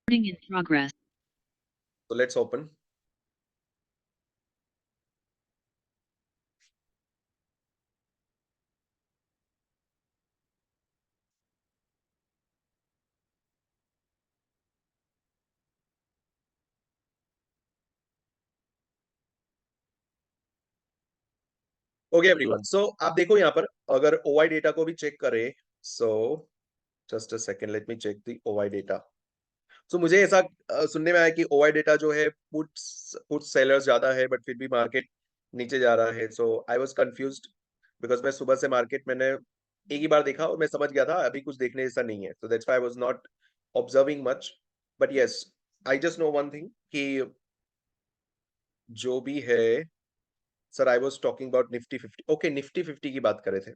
In progress. So let's open. Okay everyone, so आप देखो यहाँ पर अगर ओवाई डेटा को भी चेक करें, so just a second, let me check the OI data. So मुझे ऐसा सुनने में आया कि ओवाई डेटा जो है पुट सेलर्स ज्यादा है, बट फिर भी मार्केट नीचे जा रहा है। So I was confused because मैं सुबह से मार्केट मैंने एक ही बार देखा और मैं समझ गया था अभी कुछ देखने जैसा नहीं है। So that's why I was not observing much, but yes, I just know one thing कि जो भी है, sir I was talking about Nifty 50। Okay, Nifty 50 की बात कर रहे थे,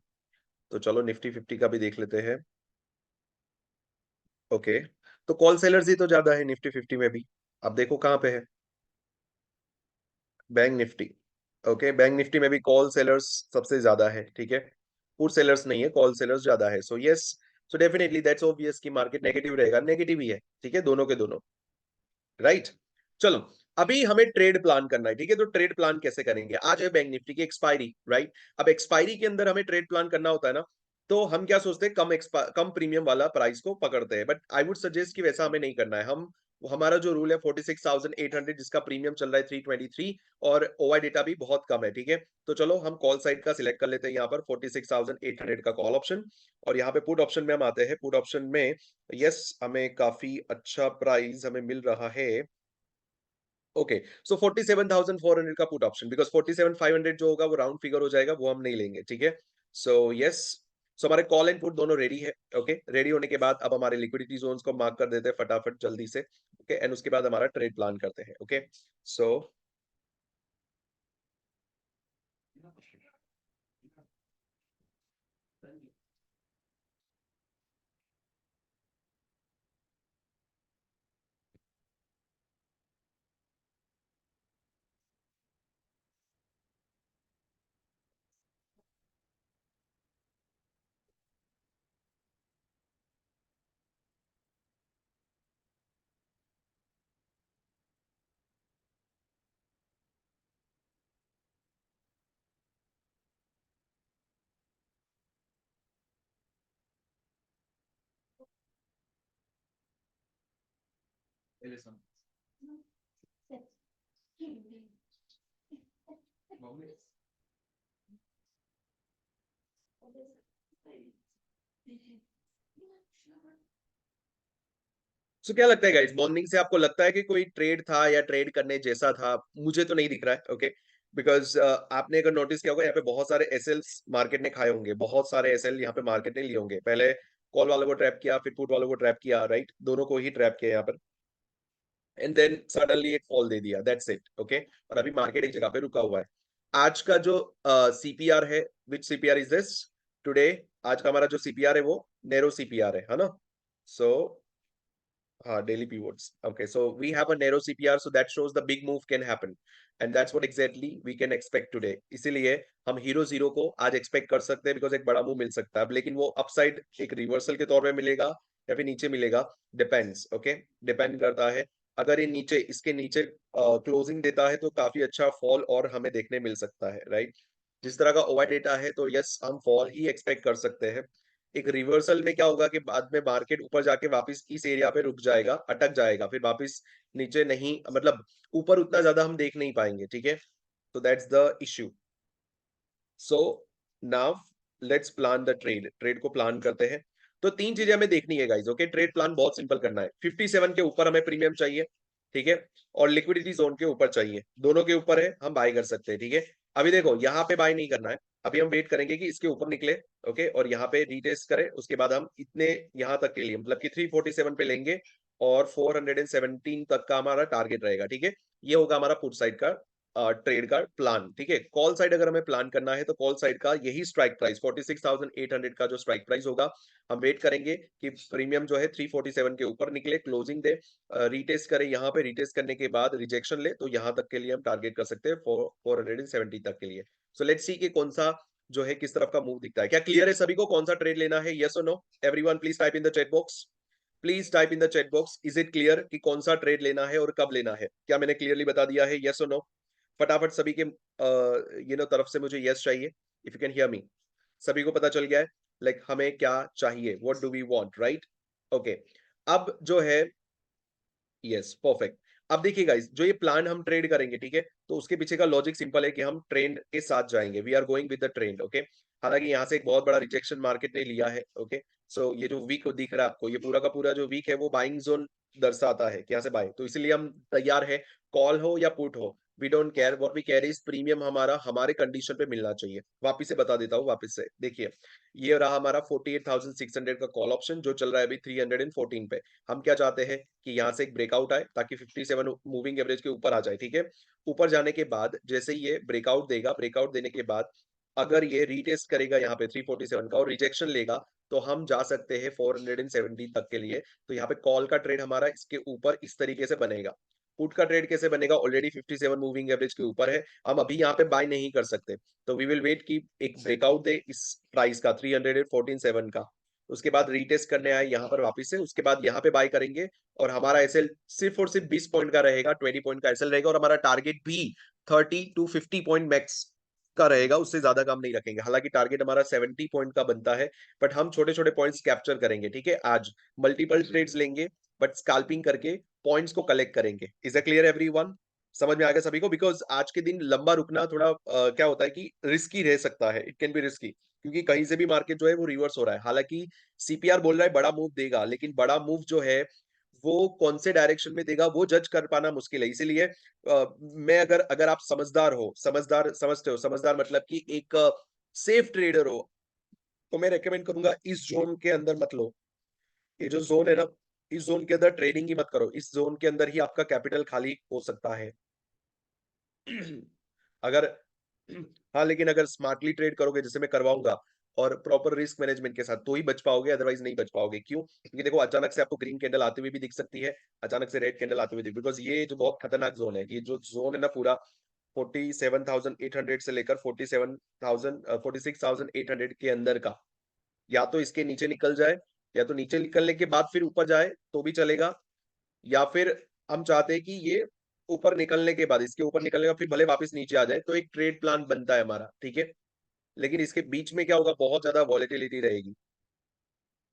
तो चलो निफ्टी 50 का भी देख लेते हैं। ओके, तो कॉल सेलर्स ही तो ज्यादा है निफ्टी 50 में भी। अब देखो कहाँ पे है bank Nifty. Okay, bank Nifty में भी कॉल सेलर्स सबसे ज्यादा है, ठीक है। पुट सेलर्स नहीं है, कॉल सेलर्स ज्यादा है। So yes, so definitely that's obvious कि मार्केट नेगेटिव रहेगा, नेगेटिव ही है, ठीक है, दोनों के दोनों। राइट, चलो अभी हमें ट्रेड प्लान करना है, ठीक है। तो ट्रेड प्लान कैसे करेंगे? आज है बैंक निफ्टी की एक्सपायरी, राइट। अब एक्सपायरी के अंदर हमें ट्रेड प्लान करना होता है ना, तो हम क्या सोचते हैं, कम प्रीमियम वाला प्राइस को पकड़ते हैं। बट आई वुड सजेस्ट कि वैसा हमें नहीं करना है। हम हमारा जो रूल है 46,800, जिसका प्रीमियम चल रहा है 323, और ओवाई डेटा भी बहुत कम है, ठीक है। तो चलो हम कॉल साइड का सिलेक्ट कर लेते हैं यहाँ पर 46,800 का कॉल ऑप्शन। और यहाँ पे पुट ऑप्शन में हम आते हैं। पुट ऑप्शन में यस, हमें काफी अच्छा प्राइस हमें मिल रहा है। ओके, सो 47,400 का पुट ऑप्शन, बिकॉज 47,500 जो होगा वो राउंड फिगर हो जाएगा, वो हम नहीं लेंगे, ठीक है। सो यस, सो हमारे कॉल एंड पुट दोनों रेडी है। ओके, रेडी होने के बाद अब हमारे लिक्विडिटी जोन्स को मार्क कर देते हैं फटाफट जल्दी से। ओके, एंड उसके बाद हमारा ट्रेड प्लान करते हैं। ओके, सो क्या लगता है गाइस, मॉर्निंग से आपको लगता है कि कोई ट्रेड था या ट्रेड करने जैसा था? मुझे तो नहीं दिख रहा है। ओके, बिकॉज आपने अगर नोटिस किया होगा, यहाँ पे बहुत सारे एसएल्स मार्केट ने खाए होंगे, बहुत सारे एसएल यहाँ पे मार्केट ने लिए होंगे। पहले कॉल वालों को ट्रैप किया, फिर पुट वालों को ट्रैप किया, राइट, दोनों को ही ट्रैप किया यहाँ पर, एंड देन सडनली एक फॉल दे दिया, दैट्स इट। ओके, और अभी मार्केट एक जगह पे रुका हुआ है। आज का जो सीपीआर है, विच सीपीआर इज दिस टुडे? आज का हमारा जो सीपीआर है वो नैरो सीपीआर है ना। सो हाँ, daily pivots. Okay, so we have a narrow CPR, so that shows the big move can happen, and that's what exactly we can expect today. इसीलिए हम हीरो जीरो को आज एक्सपेक्ट कर सकते हैं, बिकॉज एक बड़ा मूव मिल सकता है। अब लेकिन वो अपसाइड एक रिवर्सल के तौर पे मिलेगा या फिर नीचे मिलेगा, डिपेंड्स। ओके, डिपेंड करता है। अगर ये नीचे, इसके नीचे क्लोजिंग देता है तो काफी अच्छा फॉल और हमें देखने मिल सकता है, राइट। जिस तरह का ओवर डेटा है, तो यस, हम फॉल ही एक्सपेक्ट कर सकते हैं। एक रिवर्सल में क्या होगा कि बाद में मार्केट ऊपर जाके वापस इस एरिया पे रुक जाएगा, अटक जाएगा, फिर वापस नीचे नहीं, मतलब ऊपर उतना ज्यादा हम देख नहीं पाएंगे, ठीक है। तो that's the issue. So now let's plan the trade. Trade को प्लान करते हैं। तो तीन चीजें हमें देखनी है गाइस। ओके, ट्रेड प्लान बहुत सिंपल करना है। 57 के ऊपर हमें प्रीमियम चाहिए, ठीक है, और लिक्विडिटी जोन के ऊपर चाहिए। दोनों के ऊपर है, हम बाय कर सकते हैं, ठीक है। अभी देखो यहाँ पे बाय नहीं करना है, अभी हम वेट करेंगे कि इसके ऊपर निकले। ओके, और यहाँ पे रीटेस्ट करें, उसके बाद हम इतने यहाँ तक के लिए, मतलब कि 347 पे लेंगे, और 417 तक का हमारा टारगेट रहेगा, ठीक है। ये होगा हमारा पुट साइड का ट्रेड का प्लान, ठीक है। कॉल साइड अगर हमें प्लान करना है, तो कॉल साइड का यही स्ट्राइक प्राइस 46,800 का जो स्ट्राइक प्राइस होगा, हम वेट करेंगे कि प्रीमियम जो है 347 के ऊपर निकले, क्लोजिंग दे, रीटेस्ट करे। यहाँ पे रीटेस्ट करने के बाद रिजेक्शन ले, तो यहाँ तक के लिए हम टारगेट कर सकते हैं 470 तक के लिए। सो लेट्स सी कि कौन सा जो है किस तरफ का मूव दिखता है। क्या क्लियर है सभी को कौन सा ट्रेड लेना है? यस और no? Everyone please type in the chat box. Please type in the chat box, is it clear कि कौन सा ट्रेड लेना है और कब लेना है? क्या मैंने क्लियरली बता दिया है? यस और नो? फटाफट सभी के तरफ से मुझे यस चाहिए, if you can hear me. सभी को पता चल गया है लाइक हमें क्या चाहिए, what do we want, right? Okay. अब जो है, यस, परफेक्ट। अब देखिए गाइस, जो ये प्लान हम ट्रेड करेंगे, ठीक है, तो उसके पीछे का लॉजिक सिंपल है कि हम ट्रेंड के साथ जाएंगे, we are going with the trend, okay. हालांकि यहाँ से एक बहुत बड़ा रिजेक्शन मार्केट ने लिया है, ओके। सो ये जो वीक दिख रहा है आपको, ये पूरा का पूरा जो वीक है वो बाइंग जोन दर्शाता है कि यहाँ से बाय, तो इसीलिए हम तैयार है, कॉल हो या पुट हो, we don't care, what we care is premium हमारा हमारे कंडीशन पे मिलना चाहिए। वापिस से बता देता हूँ, वापिस से देखिए, ये रहा हमारा 48,600 का कॉल ऑप्शन जो चल रहा है अभी 314 पे। हम क्या चाहते हैं कि यहाँ से एक ब्रेकआउट आए ताकि 57 मूविंग एवरेज के ऊपर आ जाए, ठीक है। ऊपर जाने के बाद जैसे ही ये ब्रेकआउट देगा, ब्रेकआउट देने के बाद अगर ये रीटेस्ट करेगा यहाँ पे 347 का और रिजेक्शन लेगा, तो हम जा सकते हैं 470 तक के लिए। तो यहाँ पे कॉल का ट्रेड हमारा इसके ऊपर इस तरीके से बनेगा। पुट का ट्रेड कैसे बनेगा? ऑलरेडी 57 मूविंग एवरेज के ऊपर है, हम अभी यहाँ पे बाय नहीं कर सकते, तो वी विल वेट कि एक ब्रेकआउट दे इस प्राइस का 314.7 का, उसके बाद रीटेस्ट करने आए यहाँ पर वापस से, उसके बाद यहाँ पे बाय करेंगे और हमारा एसएल सिर्फ और सिर्फ 20 पॉइंट का रहेगा, 20 पॉइंट का एसएल रहेगा और हमारा टारगेट भी 30 to 50 पॉइंट मैक्स का रहेगा, उससे ज्यादा काम नहीं रखेंगे। हालांकि टारगेट हमारा 70 पॉइंट का बनता है, बट हम छोटे छोटे पॉइंट्स कैप्चर करेंगे, ठीक है। आज मल्टीपल ट्रेड्स लेंगे, बट स्कैल्पिंग करके पॉइंट्स को कलेक्ट करेंगे। Is a clear everyone? समझ में आ गया सभी को? बिकॉज आज के दिन लंबा रुकना थोड़ा क्या होता है कि रिस्की रह सकता है, इट कैन बी रिस्की, क्योंकि कहीं से भी मार्केट जो है वो रिवर्स हो रहा है। हालांकि सीपीआर बोल रहा है बड़ा मूव देगा, लेकिन बड़ा मूव जो है वो कौन से डायरेक्शन में देगा वो जज कर पाना मुश्किल है। इसीलिए मैं अगर अगर आप समझदार हो, समझदार समझते हो, समझदार मतलब कि एक सेफ ट्रेडर हो, तो मैं रेकमेंड करूंगा इस जोन के अंदर मत लो। ये जो जोन है ना, इस जोन के अंदर ट्रेडिंग ही मत करो, इस जोन के अंदर ही आपका कैपिटल खाली हो सकता है। अगर हाँ, लेकिन अगर स्मार्टली ट्रेड करोगे जैसे मैं करवाऊंगा और प्रॉपर रिस्क मैनेजमेंट के साथ, तो ही बच पाओगे, अदरवाइज नहीं बच पाओगे। क्यों? क्योंकि देखो, अचानक से आपको ग्रीन कैंडल आते हुए भी दिख सकती है, अचानक से रेड कैंडल आते हुए दिख, बिकॉज ये जो बहुत खतरनाक जोन है, ये जो जोन है ना पूरा 47,800 से लेकर 46,800 के अंदर का, या तो इसके नीचे निकल जाए, या तो नीचे निकलने के बाद फिर ऊपर जाए तो भी चलेगा, या फिर हम चाहते हैं कि ये ऊपर निकलने के बाद, इसके ऊपर निकलने का फिर भले वापस नीचे आ जाए, तो एक ट्रेड प्लान बनता है हमारा, ठीक है। लेकिन इसके बीच में क्या होगा, बहुत ज्यादा वॉलेटिलिटी रहेगी,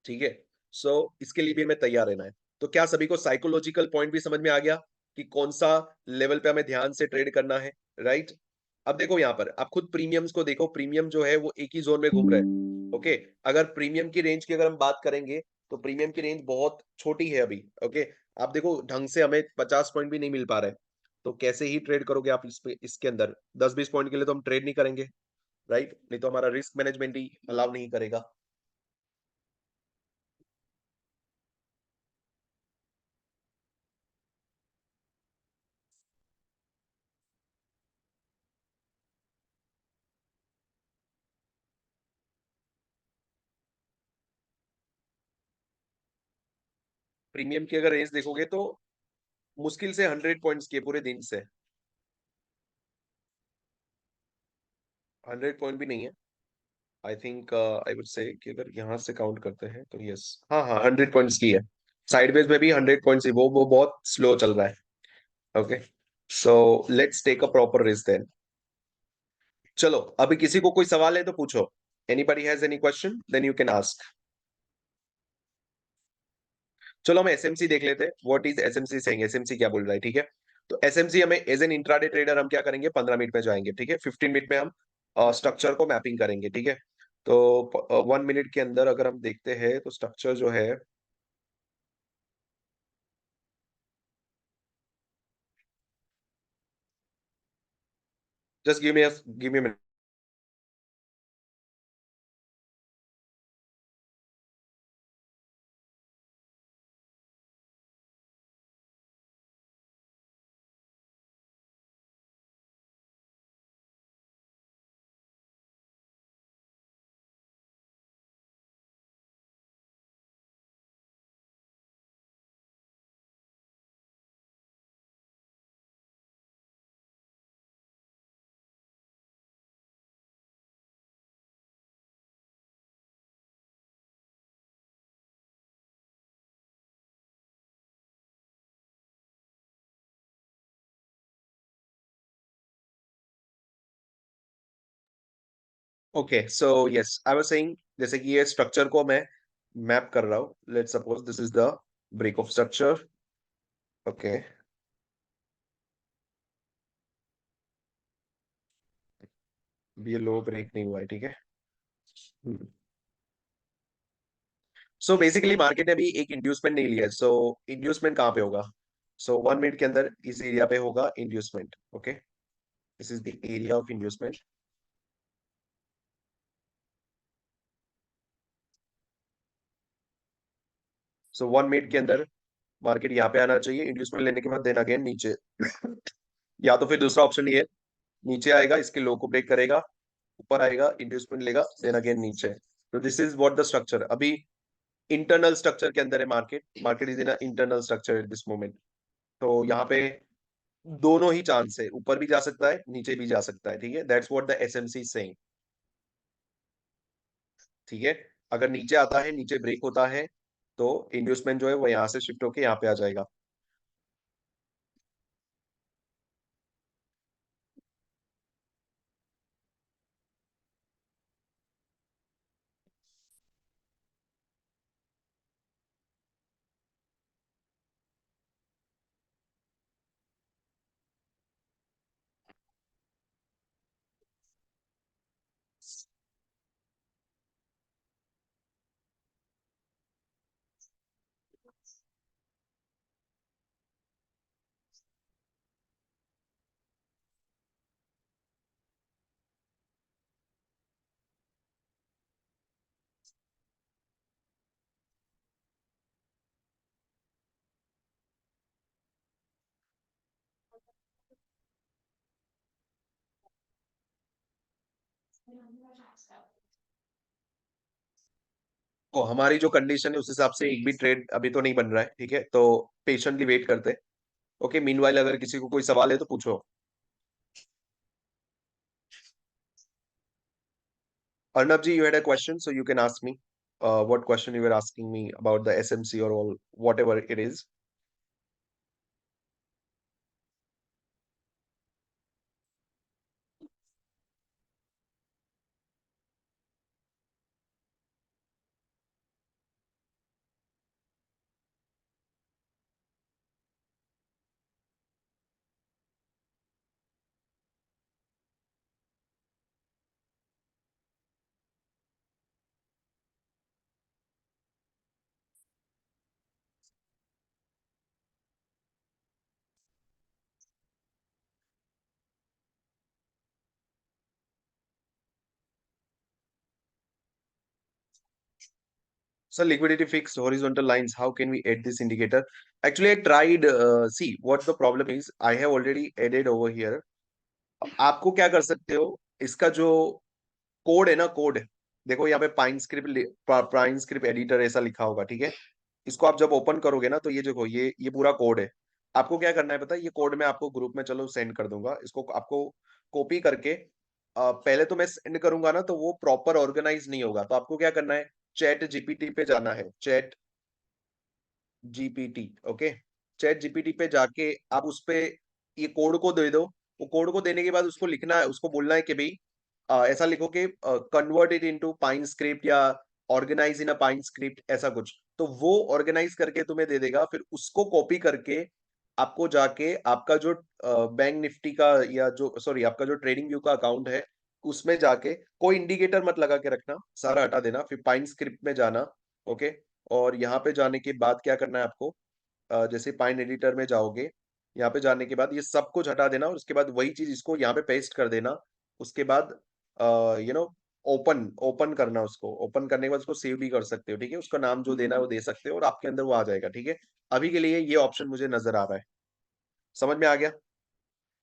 ठीक है। सो इसके लिए भी हमें तैयार रहना है। तो क्या सभी को साइकोलॉजिकल पॉइंट भी समझ में आ गया कि कौन सा लेवल पे हमें ध्यान से ट्रेड करना है, राइट? अब देखो यहाँ पर आप खुद प्रीमियम्स को देखो, प्रीमियम जो है वो एक ही जोन में घूम रहे हैं, ओके। अगर प्रीमियम की रेंज की अगर हम बात करेंगे, तो प्रीमियम की रेंज बहुत छोटी है अभी, ओके। आप देखो ढंग से हमें 50 पॉइंट भी नहीं मिल पा रहे, तो कैसे ही ट्रेड करोगे आप इस पे? इसके अंदर 10-20 पॉइंट के लिए तो हम ट्रेड नहीं करेंगे, राइट? नहीं तो हमारा रिस्क मैनेजमेंट ही अलाउ नहीं करेगा। प्रीमियम की अगर रेंज देखोगे तो मुश्किल से 100 पॉइंट्स की है पूरे दिन से, 100 पॉइंट भी नहीं है। I think I would say कि अगर यहाँ से काउंट करते हैं तो यस, हाँ हाँ, 100 पॉइंट्स की है। साइडवेज में भी 100 पॉइंट्स ही, वो बहुत स्लो चल रहा है, okay. So let's take a proper risk then. चलो, अभी किसी को कोई सवाल है तो पूछो। Anybody has any question then you can ask. चलो हम एसएमसी देख लेते हैं, what is SMC saying, SMC क्या बोल रहा है, ठीक है। तो एसएमसी हमें एज एन इंट्राडे ट्रेडर हम क्या करेंगे, 15 मिनट में जाएंगे, ठीक है। 15 मिनट में हम स्ट्रक्चर को मैपिंग करेंगे, ठीक है। तो 1 मिनट के अंदर अगर हम देखते हैं तो स्ट्रक्चर जो है, just give me okay so yes I was saying, जैसे कि ये स्ट्रक्चर को मैं मैप कर रहा हूँ, let's suppose this is the break of structure. Okay, ये लो ब्रेक नहीं हुआ है, ठीक है। सो बेसिकली मार्केट ने अभी एक इंड्यूसमेंट नहीं लिया है, सो इंड्यूसमेंट कहाँ पे होगा? सो 1 मिनट के अंदर इस एरिया पे होगा inducement. Okay, this is the area of inducement. So 1 minute के अंदर मार्केट यहाँ पे आना चाहिए इंड्यूसमेंट लेने के बाद, देन अगेन नीचे। या तो फिर दूसरा ऑप्शन ये है, नीचे आएगा, इसके लो को ब्रेक करेगा, ऊपर आएगा, इंड्यूसमेंट लेगा, देन अगेन नीचे। तो this is what the structure अभी इंटरनल स्ट्रक्चर के अंदर है। Market market is in internal structure at this moment. तो यहाँ पे दोनों ही चांस है, ऊपर भी जा सकता है, नीचे भी जा सकता है, ठीक है। That's what the SMC saying, ठीक है। अगर नीचे आता है, नीचे ब्रेक होता है, तो इंड्यूसमेंट जो है वो यहाँ से शिफ्ट होके यहाँ पे आ जाएगा। तो हमारी जो कंडीशन है उस हिसाब से एक भी ट्रेड अभी तो नहीं बन रहा है, ठीक है। तो पेशेंटली वेट करते हैं। ओके, मीनवाइल अगर किसी को कोई सवाल है तो पूछो। Arnab ji, you had a question, so you can ask me. What question you were asking me about the SMC or all, whatever it is. So liquidity fixed horizontal lines. How can we add this indicator? Actually, I tried. See, what the problem is. I have already added over here. आपको क्या कर सकते हो, इसका जो code है ना, code देखो यहाँ पे पाइन स्क्रिप्ट एडिटर ऐसा लिखा होगा, ठीक है। इसको आप जब ओपन करोगे ना, तो ये देखो, ये पूरा कोड है। आपको क्या करना है पता है? ये कोड मैं आपको ग्रुप में चलो सेंड कर दूंगा, इसको आपको कॉपी करके पहले तो मैं सेंड करूंगा ना, तो वो प्रॉपर ऑर्गेनाइज नहीं होगा। तो आपको क्या करना है, चैट जीपीटी पे जाना है, chat GPT. Okay, chat GPT पे जाके आप उस पे ये कोड को दे दो। वो कोड को देने के बाद उसको लिखना है, उसको बोलना है कि भाई ऐसा लिखो कि convert it into pine script या ऑर्गेनाइज इन अ पाइन स्क्रिप्ट, ऐसा कुछ। तो वो ऑर्गेनाइज करके तुम्हें दे देगा, फिर उसको कॉपी करके आपको जाके आपका जो बैंक निफ्टी का या जो सॉरी आपका जो ट्रेडिंग व्यू का अकाउंट है, उसमें जाके कोई इंडिकेटर मत लगा के रखना, सारा हटा देना, फिर पाइन स्क्रिप्ट में जाना। ओके, और यहाँ पे जाने के बाद क्या करना है आपको, जैसे पाइन एडिटर में जाओगे, यहाँ पे जाने के बाद ये सब कुछ हटा देना, और उसके बाद वही चीज इसको यहाँ पे पेस्ट कर देना। उसके बाद यू नो ओपन ओपन करना, उसको ओपन करने के बाद उसको सेव भी कर सकते हो, ठीक है। उसका नाम जो देना है वो दे सकते हो, और आपके अंदर वो आ जाएगा, ठीक है। अभी के लिए ये ऑप्शन मुझे नजर आ रहा है, समझ में आ गया।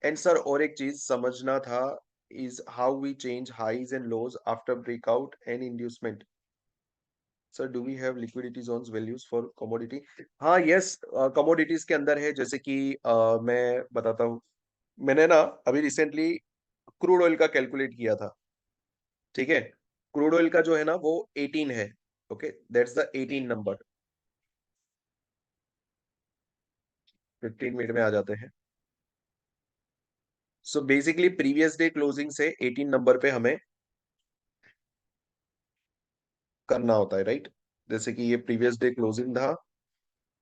एंड सर और एक चीज समझना था, is how we change highs and lows after breakout and inducement. Sir do we have liquidity zones values for commodity? हाँ, यस, कमोडिटीज के अंदर है, जैसे कि मैं बताता हूँ। मैंने ना अभी रिसेंटली क्रूड ऑयल का कैलकुलेट किया था, ठीक है। क्रूड ऑयल का जो है ना वो 18 है। Okay, that's the 18 number. 15 minute में आ जाते हैं। So basically previous day closing से 18 नंबर पे हमें करना होता है, राइट? जैसे कि ये प्रीवियस डे क्लोजिंग था।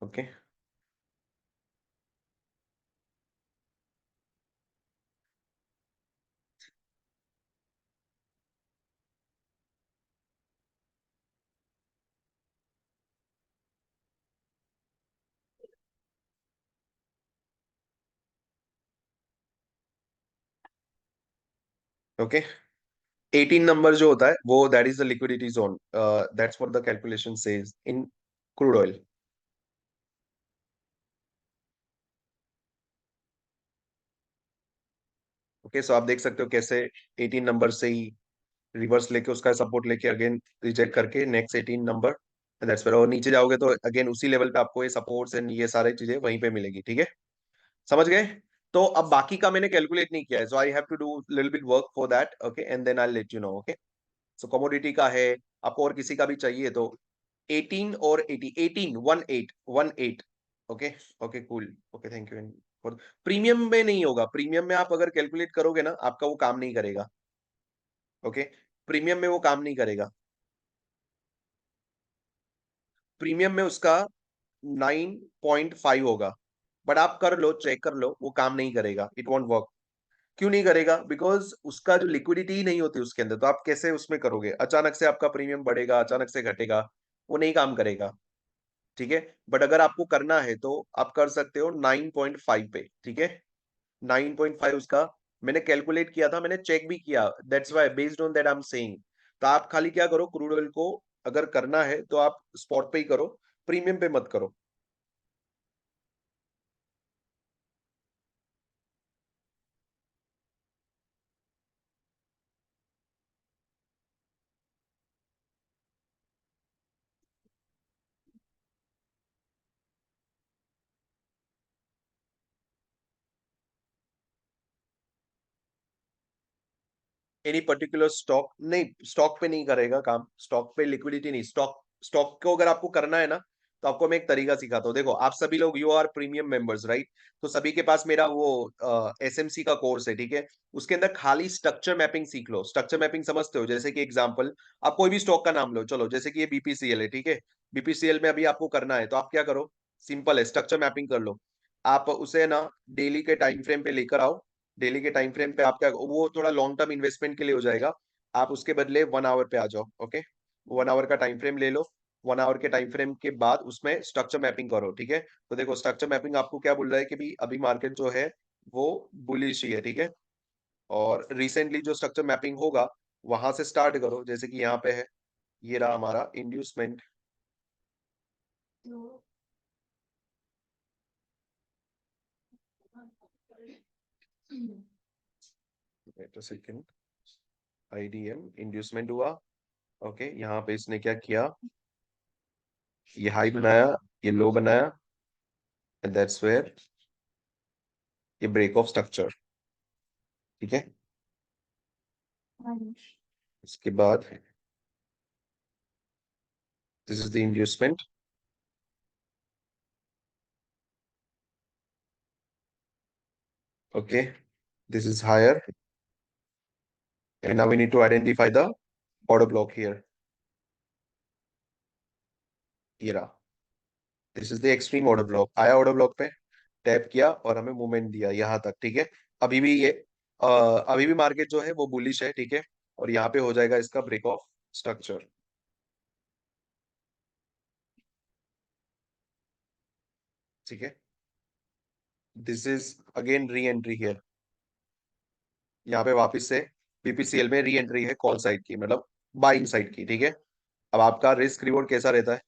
ओके। ओके। 18 नंबर जो होता है वो that is the liquidity zone, that's what the calculation says in crude oil. Okay, so आप देख सकते हो कैसे 18 नंबर से ही रिवर्स लेके उसका सपोर्ट लेके अगेन रिजेक्ट करके नेक्स्ट 18 नंबर, दैट्स वेयर, और नीचे जाओगे तो अगेन उसी लेवल पे आपको ये सपोर्ट्स एंड ये सारी चीजें वहीं पे मिलेगी, ठीक है? समझ गए? तो अब बाकी का मैंने कैलकुलेट नहीं किया है, so I have to do little bit work for that, okay, and then I let you know, okay? So commodity का है, आपको और किसी का भी चाहिए तो 18 और 80, 18 18 18, okay. Okay cool, okay, thank you. Premium में नहीं होगा, प्रीमियम में आप अगर कैलकुलेट करोगे ना आपका वो काम नहीं करेगा, ओके? प्रीमियम में वो काम नहीं करेगा, प्रीमियम में उसका 9.5 होगा, बट आप कर लो, चेक कर लो, वो काम नहीं करेगा, इट वॉन्ट वर्क। क्यों नहीं करेगा? बिकॉज उसका जो लिक्विडिटी ही नहीं होती उसके अंदर, तो आप कैसे उसमें करोगे? अचानक से आपका प्रीमियम बढ़ेगा, अचानक से घटेगा, वो नहीं काम करेगा, ठीक है? बट अगर आपको करना है तो आप कर सकते हो 9.5 पे, ठीक है? 9.5 उसका मैंने कैलकुलेट किया था, मैंने चेक भी किया, that's why based on that I am saying. तो आप खाली क्या करो, क्रूड ऑयल को अगर करना है तो आप स्पॉट पे ही करो, प्रीमियम पे मत करो। एनी पर्टिकुलर स्टॉक नहीं, स्टॉक पे नहीं करेगा काम, स्टॉक पे लिक्विडिटी नहीं, स्टॉक स्टॉक को अगर आपको करना है ना तो आपको मैं एक तरीका सिखाता हूँ। देखो आप सभी लोग you are premium members, right? तो सभी के पास मेरा वो एसएमसी का कोर्स है, ठीक है? उसके अंदर खाली स्ट्रक्चर मैपिंग सीख लो। स्ट्रक्चर मैपिंग समझते हो? जैसे कि एग्जांपल, आप कोई भी स्टॉक का नाम लो, चलो जैसे कि ये बीपीसीएल है, ठीक है? बीपीसीएल में अभी आपको करना है तो आप क्या करो, सिंपल है, स्ट्रक्चर मैपिंग कर लो। आप उसे ना डेली के टाइम फ्रेम पे लेकर आओ, डेली के टाइम फ्रेम पे आपका वो थोड़ा लॉन्ग टर्म इन्वेस्टमेंट के लिए हो जाएगा, आप उसके बदले 1 आवर पे आ जाओ, ओके? 1 आवर का टाइम फ्रेम ले लो, 1 आवर के टाइम फ्रेम के बाद उसमें स्ट्रक्चर मैपिंग करो, ठीक है? तो देखो स्ट्रक्चर मैपिंग आपको क्या बोल रहा है कि भी अभी मार्केट जो है वो बुलिश ही है, ठीक है? और रिसेंटली जो स्ट्रक्चर मैपिंग होगा वहां से स्टार्ट करो, जैसे कि यहाँ पे है, ये रहा हमारा inducement. Wait a second, IDM inducement हुआ, ओके, यहाँ पे इसने क्या किया, ये हाई बनाया, ये लो बनाया, एंड दैट्स वेयर ये ब्रेक ऑफ स्ट्रक्चर, ठीक है? इसके बाद this is the inducement, okay, this is higher, and now we need to identify the order block here, ये रहा, this is the extreme order block. आया order block पे, tap किया और हमें मूवमेंट दिया यहाँ तक, ठीक है? अभी भी ये अभी भी मार्केट जो है वो बुलिश है, ठीक है? और यहाँ पे हो जाएगा इसका ब्रेक ऑफ स्ट्रक्चर, ठीक है? This is again re entry here, यहाँ पे वापस से बीपीसीएल में री एंट्री है कॉल साइड की, मतलब बाइंग साइड की, ठीक है? अब आपका रिस्क रिवॉर्ड कैसा रहता है?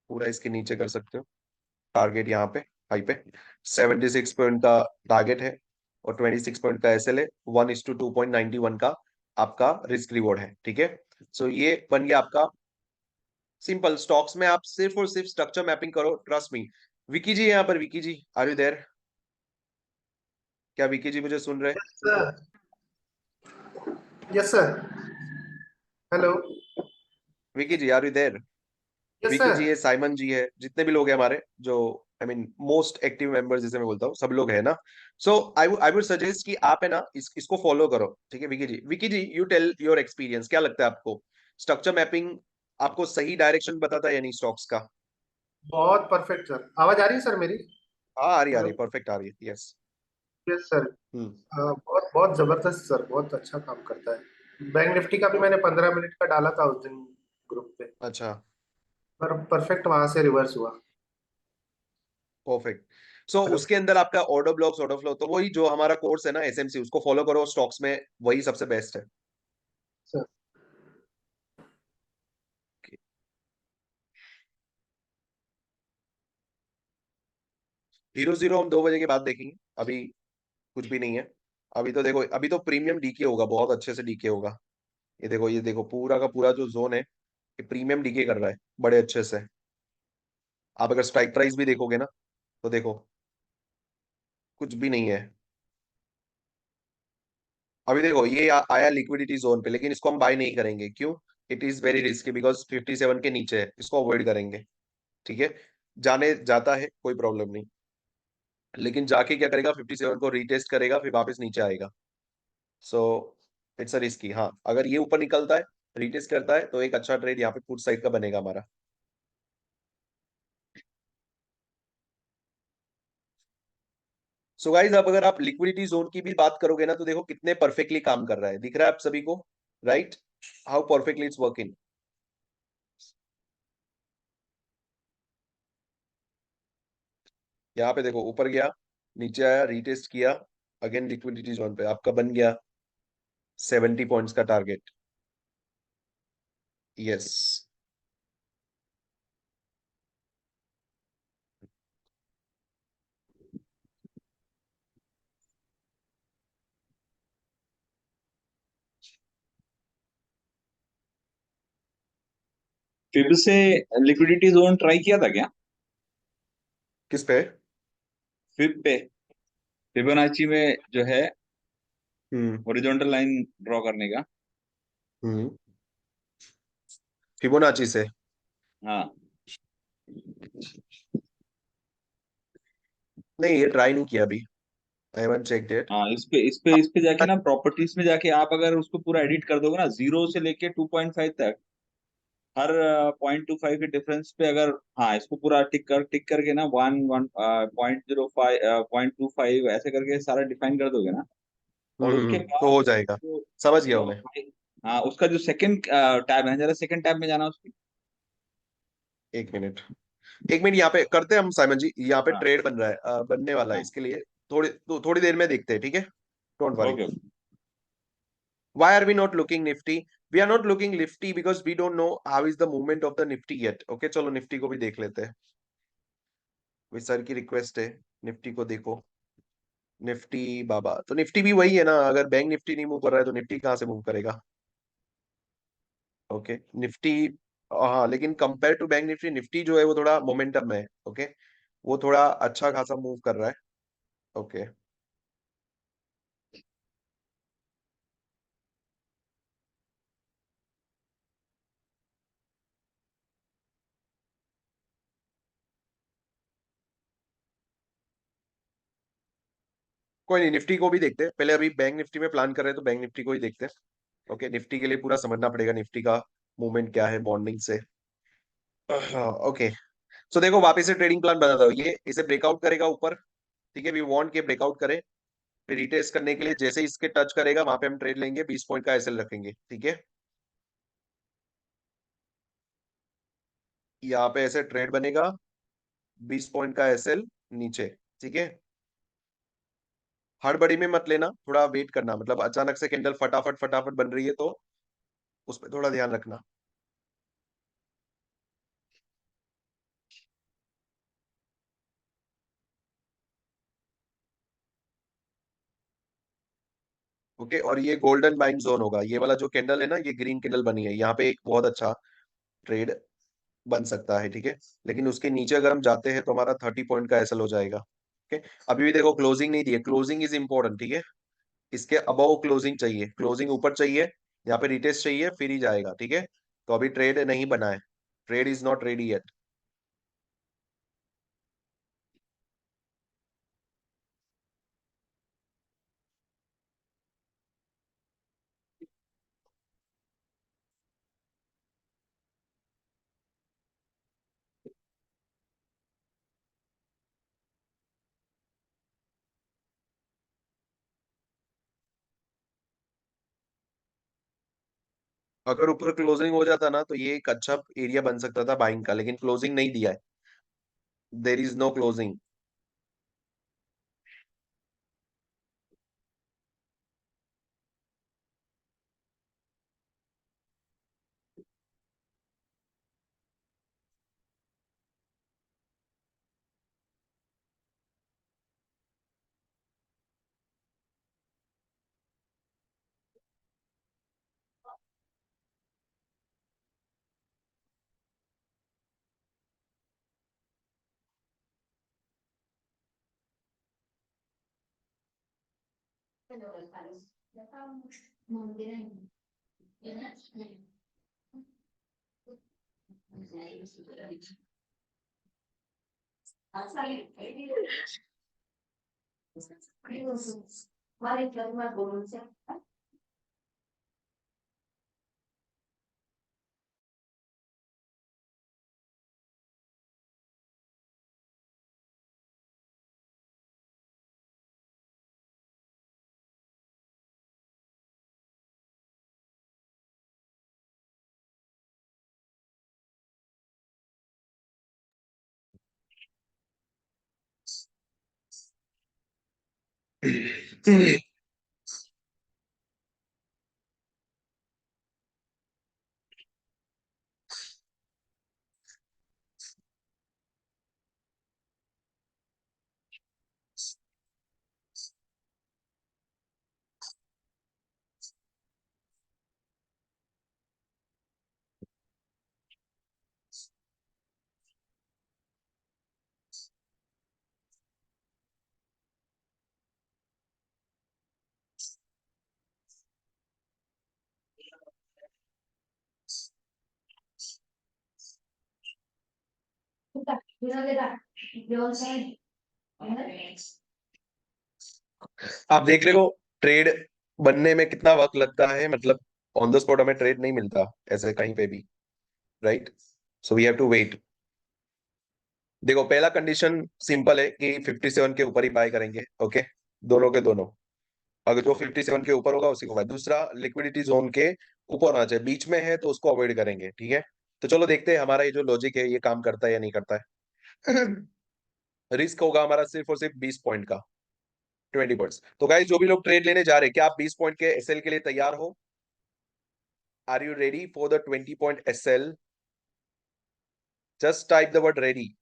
पूरा इसके नीचे कर सकते हो, टारगेट यहाँ पे हाई पे 76 पॉइंट का टारगेट है, और 26 पॉइंट का एसएल है, 1:2.91 का आपका रिस्क रिवॉर्ड है, ठीक है? सो ये बन गया आपका सिंपल। स्टॉक्स में आप सिर्फ और सिर्फ स्ट्रक्चर मैपिंग करो, ट्रस्ट मी। विकी जी यहाँ पर, Vicky ji are you there? क्या विकी जी मुझे सुन रहे हैं? Sir. Yes sir. Hello. Vicky ji are you there? Yes Vicky sir. जी है, साइमन जी है, जितने भी लोग हैं हमारे जो I mean most active members जिसे मैं बोलता हूँ, सब लोग है ना। सो आई वुड सजेस्ट कि आप है ना इसको फॉलो करो, ठीक है। विकी जी, विकी जी, यू टेल योर एक्सपीरियंस, क्या लगता है आपको स्ट्रक्चर मैपिंग आपको सही डायरेक्शन बताता है या नहीं स्टॉक्स का? बहुत परफेक्ट सर। आवाज आ रही है सर मेरी? हाँ, आ हेलो। रही परफेक्ट आ रही है, यस। Yes sir. हम्म। बहुत बहुत जबरदस्त सर, बहुत अच्छा काम करता है। बैंक निफ्टी का भी तो मैंने 15 मिनट का डाला था उस दिन ग्रुप पे, अच्छा, पर परफेक्ट वहां से रिवर्स हुआ। परफेक्ट। सो हेलो उसके अंदर आपका ऑर्डर फ्लो तो वही जो हमारा कोर्स है ना एसएमसी, उसको फॉलो करो स्टॉक्स में, वही सबसे बेस्ट है। सर। हीरो जीरो हम 2 बजे के बाद देखेंगे, अभी कुछ भी नहीं है। अभी तो देखो, अभी तो प्रीमियम डीके होगा, बहुत अच्छे से डीके होगा। ये देखो पूरा का पूरा जो जोन है, ये प्रीमियम डीके कर रहा है बड़े अच्छे से। आप अगर स्ट्राइक प्राइस भी देखोगे ना, तो देखो कुछ भी नहीं है। अभी देखो ये आया लिक्विडिटी जोन पे, लेकिन इसको हम बाय नहीं करेंगे, क्यों? It is very risky, because 57 के नीचे है, इसको अवॉइड करेंगे, ठीक है। जाने जाता है कोई प्रॉब्लम नहीं, लेकिन जाके क्या करेगा, 57 को रीटेस्ट करेगा, फिर वापस नीचे आएगा। So it's a risky. हाँ, अगर ये ऊपर निकलता है, रीटेस्ट करता है, तो एक अच्छा ट्रेड यहाँ पे पुट साइड का बनेगा हमारा। सो गाइज, अब अगर आप लिक्विडिटी जोन की भी बात करोगे ना, तो देखो कितने परफेक्टली काम कर रहा है, दिख रहा है आप सभी को, right? How perfectly it's working. यहाँ पे देखो ऊपर गया, नीचे आया, रीटेस्ट किया, अगेन लिक्विडिटी जोन पे आपका बन गया 70 पॉइंट्स का टारगेट। यस। फिब से लिक्विडिटी जोन ट्राई किया था क्या? किस पे? फिब पे, फिबोनाची में जो है हम्म। हॉरिजॉन्टल लाइन ड्रॉ करने का। हम्म। फिबोनाची से? हाँ। नहीं, ये ट्राई नहीं किया अभी, आई हैवंट चेक्ड इट। हाँ, इस पे जाके ना, प्रॉपर्टीज में जाके आप अगर उसको पूरा एडिट कर दोगे ना, 0 से लेके 2.5 तक, हर 0.25 के डिफरेंस पे अगर, हाँ, इसको पूरा टिक करके ना, 1 1.05 0.25 ऐसे करके सारा डिफाइन कर दोगे ना, और उसके तो बाद हो जाएगा, जो समझ गया हूं जो मैं। हाँ, उसका जो सेकंड टैब है, जरा सेकंड टैब में जाना उसकी। 1 मिनट, 1 मिनट, यहाँ पे करते हैं हम साइमन जी, यहाँ पे हाँ ट्रेड बन रहा है, बनने वाला है, हाँ। इसके लिए थोड़ी देर में देखते हैं, ठीक है। Don't worry. Okay. Why are we not looking Nifty? We are not looking Nifty because we don't know how is the movement of the Nifty yet. Okay, चलो निफ्टी को भी देख लेते हैं। वही सर की रिक्वेस्ट है, निफ्टी को देखो। निफ्टी बाबा, तो निफ्टी भी वही है ना, अगर बैंक निफ्टी नहीं मूव कर रहा है तो निफ्टी कहाँ से मूव करेगा? ओके, निफ्टी, हाँ, लेकिन compare to bank Nifty, Nifty जो है वो थोड़ा मोमेंटम में है। ओके, वो थोड़ा अच्छा खासा मूव कर रहा है। ओके, कोई नहीं, निफ्टी को भी देखते हैं पहले, अभी बैंक निफ्टी में प्लान कर रहे हैं तो बैंक निफ्टी को ही देखते हैं। ओके, निफ्टी के लिए पूरा समझना पड़ेगा निफ्टी का मूवमेंट क्या है मॉर्निंग से। ओके, सो देखो वापस से ट्रेडिंग प्लान बना दो, ये इसे ब्रेकआउट करेगा ऊपर, ठीक है, वी वांट के ब्रेकआउट करे, फिर रिटेस्ट करने के लिए जैसे ही इसके टच करेगा वहां पे हम ट्रेड लेंगे, 20 पॉइंट का एसएल रखेंगे, ठीक है। यहाँ पे ऐसे ट्रेड बनेगा, 20 पॉइंट का एसएल नीचे, ठीक है। हड़बड़ी में मत लेना, थोड़ा वेट करना, मतलब अचानक से कैंडल फटाफट फटाफट बन रही है तो उस पर थोड़ा ध्यान रखना। ओके, और ये गोल्डन बाइंग जोन होगा, ये वाला जो कैंडल है ना, ये ग्रीन कैंडल बनी है, यहाँ पे एक बहुत अच्छा ट्रेड बन सकता है, ठीक है। लेकिन उसके नीचे अगर हम जाते हैं तो हमारा 30 पॉइंट का एसएल हो जाएगा। ओके, अभी भी देखो क्लोजिंग नहीं दी है, क्लोजिंग इज इंपॉर्टेंट, ठीक है। इसके अबव क्लोजिंग चाहिए, क्लोजिंग ऊपर चाहिए, यहाँ पे रिटेस्ट चाहिए, फिर ही जाएगा, ठीक है। तो अभी ट्रेड नहीं बना है, trade is not ready yet. अगर ऊपर क्लोजिंग हो जाता ना तो ये एक अच्छा एरिया बन सकता था बाइंग का, लेकिन क्लोजिंग नहीं दिया है, देर इज नो क्लोजिंग। आप देख रहे हो ट्रेड बनने में कितना वक्त लगता है, मतलब ऑन द स्पॉट हमें ट्रेड नहीं मिलता ऐसे कहीं पे भी, right? So we have to wait. देखो पहला कंडीशन सिंपल है कि 57 के ऊपर ही बाय करेंगे, ओके, दोनों के दोनों। अगर जो 57 के ऊपर होगा उसी को बाय। दूसरा, लिक्विडिटी जोन के ऊपर होना चाहिए, बीच में है तो उसको अवॉइड करेंगे, ठीक है? तो चलो देखते हैं हमारा ये जो लॉजिक है ये काम करता है या नहीं करता है। रिस्क होगा हमारा सिर्फ और सिर्फ 20 पॉइंट का, 20 पॉइंट्स। तो गाइस जो भी लोग ट्रेड लेने जा रहे हैं, क्या आप 20 पॉइंट के एसएल के लिए तैयार हो? Are you ready for the 20 point SL? Just type the word ready.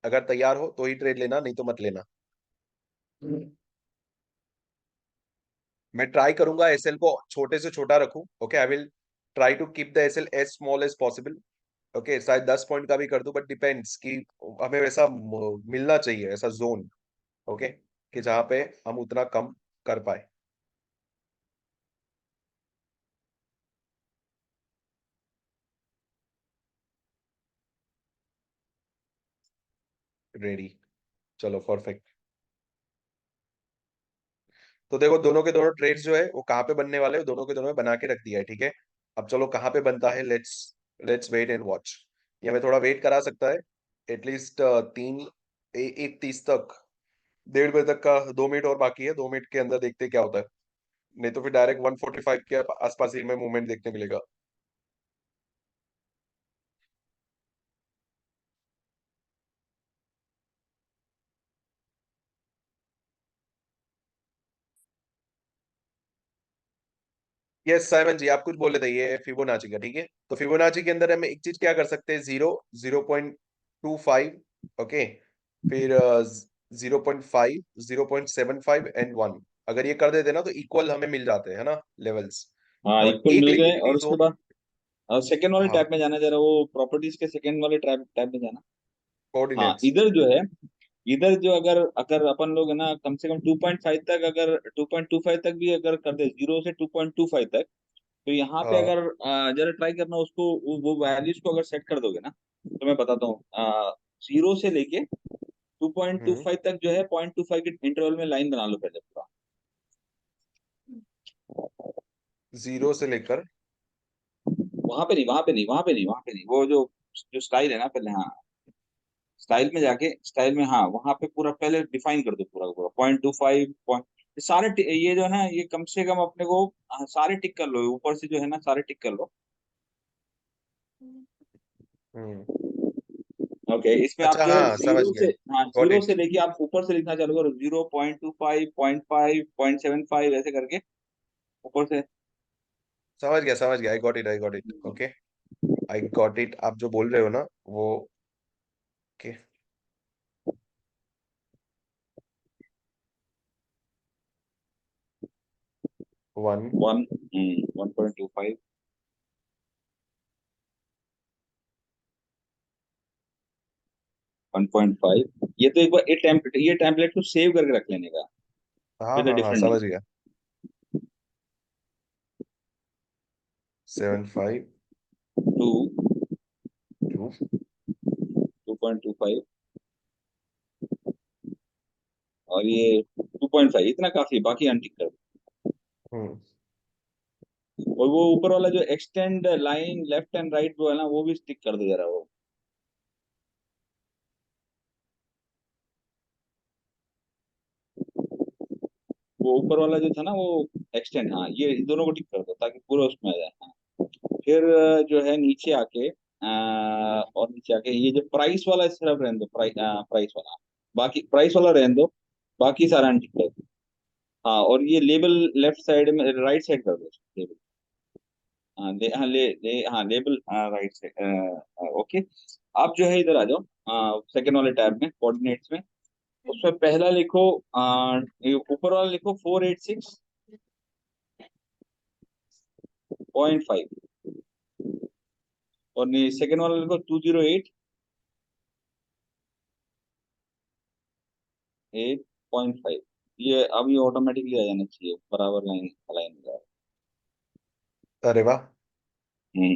अगर तैयार हो तो ही ट्रेड लेना, नहीं तो मत लेना। मैं ट्राई करूंगा एसएल को छोटे से छोटा रखूं, okay, I will try to keep the SL as small as possible. Okay, शायद 10 पॉइंट का भी कर दूं, बट डिपेंड्स कि हमें वैसा मिलना चाहिए, ऐसा जोन, ओके, कि जहां पे हम उतना कम कर पाए। रेडी, चलो परफेक्ट। तो देखो दोनों के दोनों ट्रेड्स जो है वो कहाँ पे बनने वाले हैं, दोनों के दोनों में बना के रख दिया है, ठीक है? अब चलो कहाँ पे बनता है, let's let's wait and watch. ये हमें थोड़ा वेट करा सकता है, एटलीस्ट 1:30 तक, 1:30 बजे तक का 2 मिनट और बाकी है, 2 मिनट के अंदर देखते हैं क्या होता है। नहीं तो फिर डायरेक्ट 1:45 के आसपास ही हमें मूवमेंट देखने मिलेगा। यस साइमन जी, आप कुछ बोले थे, ये फिबोनाची का, ठीक है? तो फिबोनाची के अंदर हम एक चीज क्या कर सकते हैं, 0.25, ओके, फिर 0.5, 0.75 एंड 1। अगर ये कर देते ना तो इक्वल हमें मिल जाते हैं ना लेवल्स। हाँ और इक्वल एक मिल गए, लिक्विडिटी और उसके जोन। बाद सेकंड वाले हाँ, टैब में जाना, जरा वो प्रॉपर्टीज के सेकंड वाले टैब टैब में जाना। हाँ कोऑर्डिनेट्स। इधर जो है, इधर जो अगर अगर अपन लोग है ना कम से कम 2.5 तक, अगर 2.25 तक भी अगर कर दे, 0 से 2.25 तक, तो यहाँ पे हाँ। अगर जरा ट्राई करना उसको, वो वैल्यूज को अगर सेट कर दोगे ना, तो मैं बताता हूँ, 0 से लेके टू पॉइंट टू हम्म। फाइव तक जो है, 0.25 के इंटरवल में लाइन बना लो पहले पूरा। 0 से लेकर। वहां पे नहीं, वहां पे नहीं, वहां पे नहीं, वहां पे नहीं, वो जो जो स्टाइल है ना पहले, हाँ स्टाइल में जाके, स्टाइल में, हाँ वहां पे पूरा पहले डिफाइन कर दो पूरा का पूरा 0.25 पॉइंट, ये जो है ना, ये कम से कम अपने को सारे टिक कर लो, ऊपर से जो है ना सारे टिक कर लो। ओके, इसमें आप अच्छा जो है हाँ समझ जीरो से, गया, हाँ गॉट जीरो इट। से लेके आप ऊपर से लिखना चालू करो, 0.25, 0.5, 0.75 ऐसे करके ऊपर से। समझ गया, I got it, okay, I got it. आप जो बोल रहे हो ना वो, ओके, 1, 1.25, 1.5। ये तो एक बार ये टेम्पलेट को सेव करके रख लेने का, हाँ विद हाँ हाँ डिफरेंट नेम। समझ गया, 7.5 टू, 2। 2.25, और ये 2.5, इतना काफी है, बाकी अनटिक कर हम्म दो। और वो ऊपर वाला जो extend line left and right वो है ना, वो भी स्टिक कर दो जरा वो। वो ऊपर वाला जो था ना वो एक्सटेंड, हाँ ये इन दोनों को टिक कर दो ताकि पूरा उसमें आ जाए। हाँ। फिर जो है नीचे आके और नीचे आके ये जो प्राइस वाला इस तरफ रहने दो, प्राइस वाला, बाकी प्राइस वाला रहने दो, बाकी सारा अनटिक कर दो। हाँ, और ये लेबल लेफ्ट साइड में, राइट साइड कर दो लेबल। हाँ लेबल, हाँ राइट साइड, ओके। आप जो है इधर आ जाओ, सेकंड वाले टैब में कोऑर्डिनेट्स में, उसमें पहला लिखो, ये ऊपर वाला लिखो 486.5, और सेकंड वाला लिखो 208.5। ये अब ये ऑटोमेटिकली आ जाना चाहिए, बराबर लाइन लाइन का। अरे वाह, हम्म।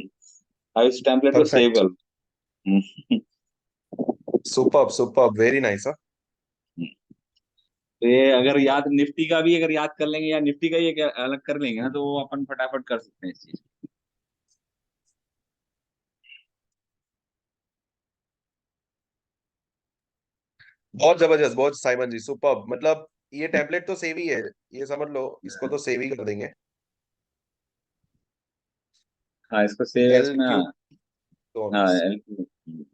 अब इस टेम्पलेट को सेव परफेक्ट, कर लो। Hmm. Superb superb, very nice. तो ये अगर याद, निफ्टी का भी अगर याद कर लेंगे, या निफ्टी का ही एक अलग कर लेंगे ना, तो वो अपन फटाफट कर सकते हैं इस चीज। बहुत जबरदस्त, बहुत साइमन जी, सुपर्ब। मतलब ये टेम्पलेट तो सेव ही है, ये समझ लो, इसको तो सेव ही कर देंगे। हाँ, इसको सेव एज एल में, क्यू हाँ। हाँ टॉन्स,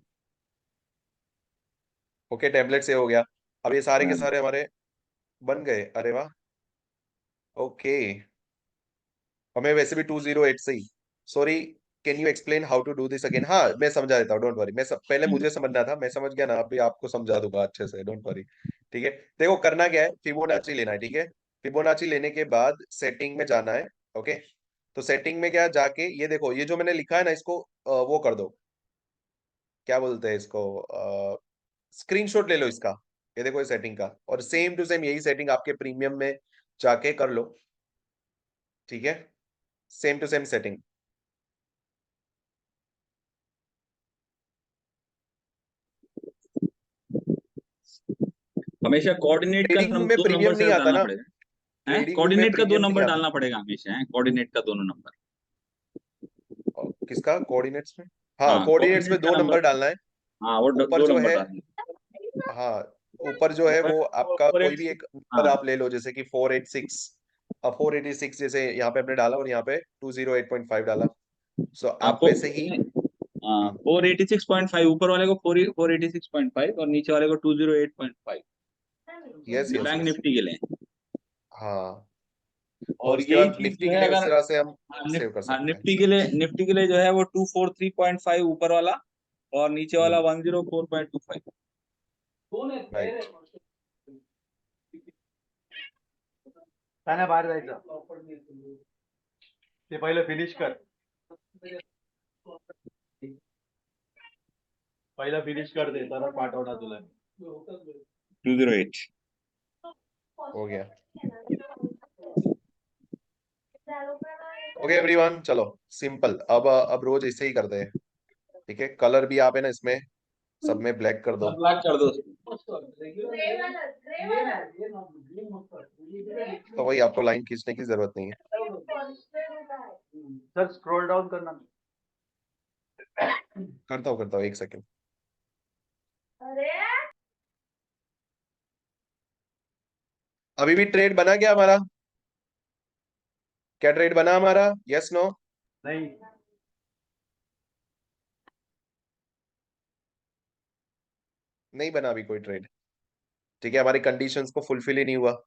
ओके, टेम्पलेट सेव हो गया। अब ये सारे के हाँ। सारे हमारे बन गए, अरे वाह, ओके। हमें वैसे भी 208 से ही, sorry, can you explain how to do this again? हाँ मैं समझा देता हूँ, डोंट वरी, पहले मुझे समझना था, मैं समझ गया ना, अभी आपको समझा दूंगा अच्छे से, डोंट वरी। ठीक है, देखो करना क्या है, फिबोनाची लेना है, ठीक है। फिबोनाची लेने के बाद सेटिंग में जाना है, ओके। तो सेटिंग में क्या जाके, ये देखो, ये जो मैंने लिखा है ना, इसको वो कर दो, क्या बोलते हैं इसको, स्क्रीनशॉट ले लो इसका। ये देखो ये सेटिंग का, और सेम टू सेम यही सेटिंग आपके प्रीमियम में जाके कर लो, ठीक है, सेम टू सेम सेटिंग। हमेशा कोऑर्डिनेट का ट्रेडिंग में दो नंबर प्रीमियम नहीं सिर्फ आता डालना ना, पड़ेगा। है, ट्रेडिंग में कोऑर्डिनेट का दो प्रीमियम नहीं नंबर आता। डालना पड़ेगा हमेशा, है कोऑर्डिनेट का दोनों नंबर। किसका कोऑर्डिनेट्स में? हाँ, हाँ, कोऑर्डिनेट्स में कोऑर्डिनेट का दो नंबर। नंबर डालना है। हाँ, वो ऊपर दो जो नंबर है, डालने। हाँ, ऊपर जो है ऊपर वो आपका फोर कोई एट भी एक सिक्स नंबर हाँ, आप ले लो, जैसे कि 486, 486 जैसे यहाँ पे हमने डाला, और यहाँ पे 208.5 डाला। सो आप आपको वैसे ही, 486.5, ऊपर वाले को 486.5, और नीचे वाले को 208.5। यस ये यस बैंक यस, निफ्टी के लिए। हाँ, और और उसके यही बाद चीज निफ्टी जो के है लिए उस अगर, तरह से हम हाँ, सेव कर हाँ, सकते हैं। निफ्टी के लिए जो है वो 243.5 ऊपर वाला, और नीचे वाला हम्म, 104.25। राइट। काय नाही बाहेर जायचं ते पहिलं फिनिश कर पहिलं फिनिश कर दे तरच पाठवणार तुला 208। हो गया, ओके एवरीवन, चलो सिंपल, अब रोज ऐसे ही करते हैं, ठीक है। कलर भी आप है ना इसमें सब में ब्लैक कर दो, सब ब्लैक कर दो। तो वही आपको लाइन खींचने की जरूरत नहीं है। सर स्क्रॉल डाउन करना करता हूँ, एक सेकंड। अभी भी ट्रेड बना क्या हमारा? क्या ट्रेड बना हमारा? Yes no? नहीं। नहीं बना अभी कोई ट्रेड। ठीक है, हमारी कंडीशंस को फुलफिल ही नहीं हुआ।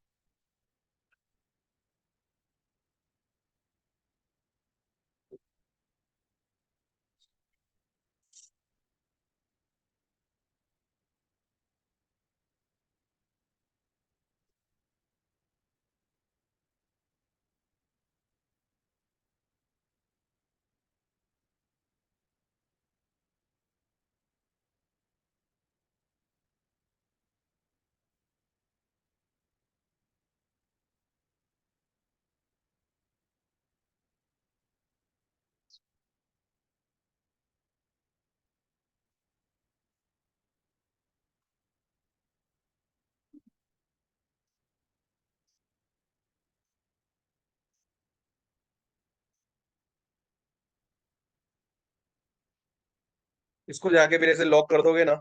इसको जाके फिर ऐसे लॉक कर दोगे ना,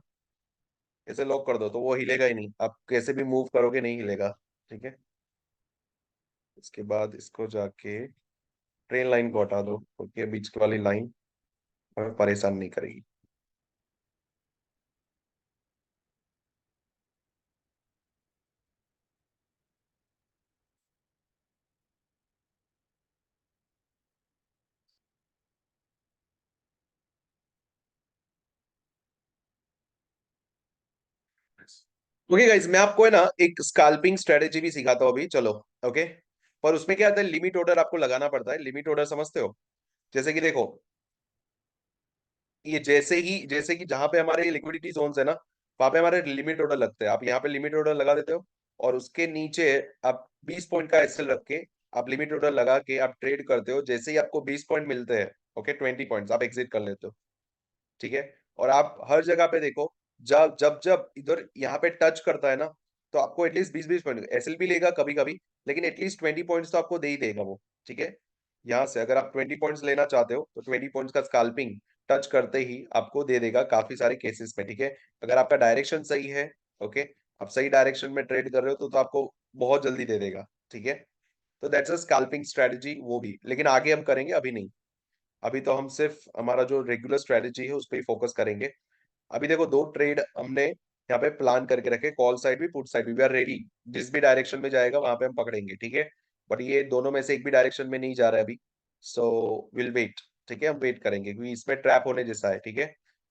ऐसे लॉक कर दो तो वो हिलेगा ही नहीं, आप कैसे भी मूव करोगे नहीं हिलेगा। ठीक है, इसके बाद इसको जाके ट्रेन लाइन को हटा दो, क्योंकि बीच वाली लाइन हमें परेशान नहीं करेगी। ओके गाइस, मैं आपको है ना एक स्कैल्पिंग स्ट्रेटेजी भी सिखाता हूँ अभी, चलो। ओके, पर उसमें क्या होता है, लिमिट ऑर्डर आपको लगाना पड़ता है। लिमिट ऑर्डर समझते हो? जैसे कि देखो, ये जैसे कि जहां पे हमारे लिक्विडिटी जोन्स है ना, वहां पे हमारे लिमिट ऑर्डर लगते हैं। आप यहाँ पे लिमिट ऑर्डर लगा देते हो, और उसके नीचे आप 20 पॉइंट का एसएल रख के आप लिमिट ऑर्डर लगा के आप ट्रेड करते हो। जैसे ही आपको 20 पॉइंट मिलते हैं, ओके, 20 पॉइंट्स आप एग्जिट कर लेते हो। ठीक है, और आप हर जगह पे देखो, जब जब जब इधर यहाँ पे टच करता है ना, तो आपको एटलीस्ट 20-20 पॉइंट एसएलपी लेगा कभी कभी, लेकिन एटलीस्ट 20 पॉइंट्स तो आपको दे ही देगा वो। ठीक है, यहाँ से अगर आप 20 पॉइंट्स लेना चाहते हो तो 20 पॉइंट्स का स्कैल्पिंग टच करते ही आपको दे देगा काफी सारे केसेस में। ठीक है, अगर आपका डायरेक्शन सही है, ओके, आप सही डायरेक्शन में ट्रेड कर रहे हो तो आपको बहुत जल्दी दे देगा। ठीक है, तो दैट्स अ स्कैल्पिंग स्ट्रेटजी, वो भी, लेकिन आगे हम करेंगे, अभी नहीं। अभी तो हम सिर्फ हमारा जो रेगुलर स्ट्रेटजी है उस पर ही फोकस करेंगे। अभी देखो, दो ट्रेड हमने यहाँ पे प्लान करके रखे, कॉल साइड भी पुट साइड भी, वी आर रेडी। जिस भी डायरेक्शन में जाएगा वहां पे हम पकड़ेंगे। ठीक है, बट ये दोनों में से एक भी डायरेक्शन में नहीं जा रहा है अभी, सो विल वेट। ठीक है, हम वेट करेंगे क्योंकि इसमें ट्रैप होने जैसा है। ठीक है,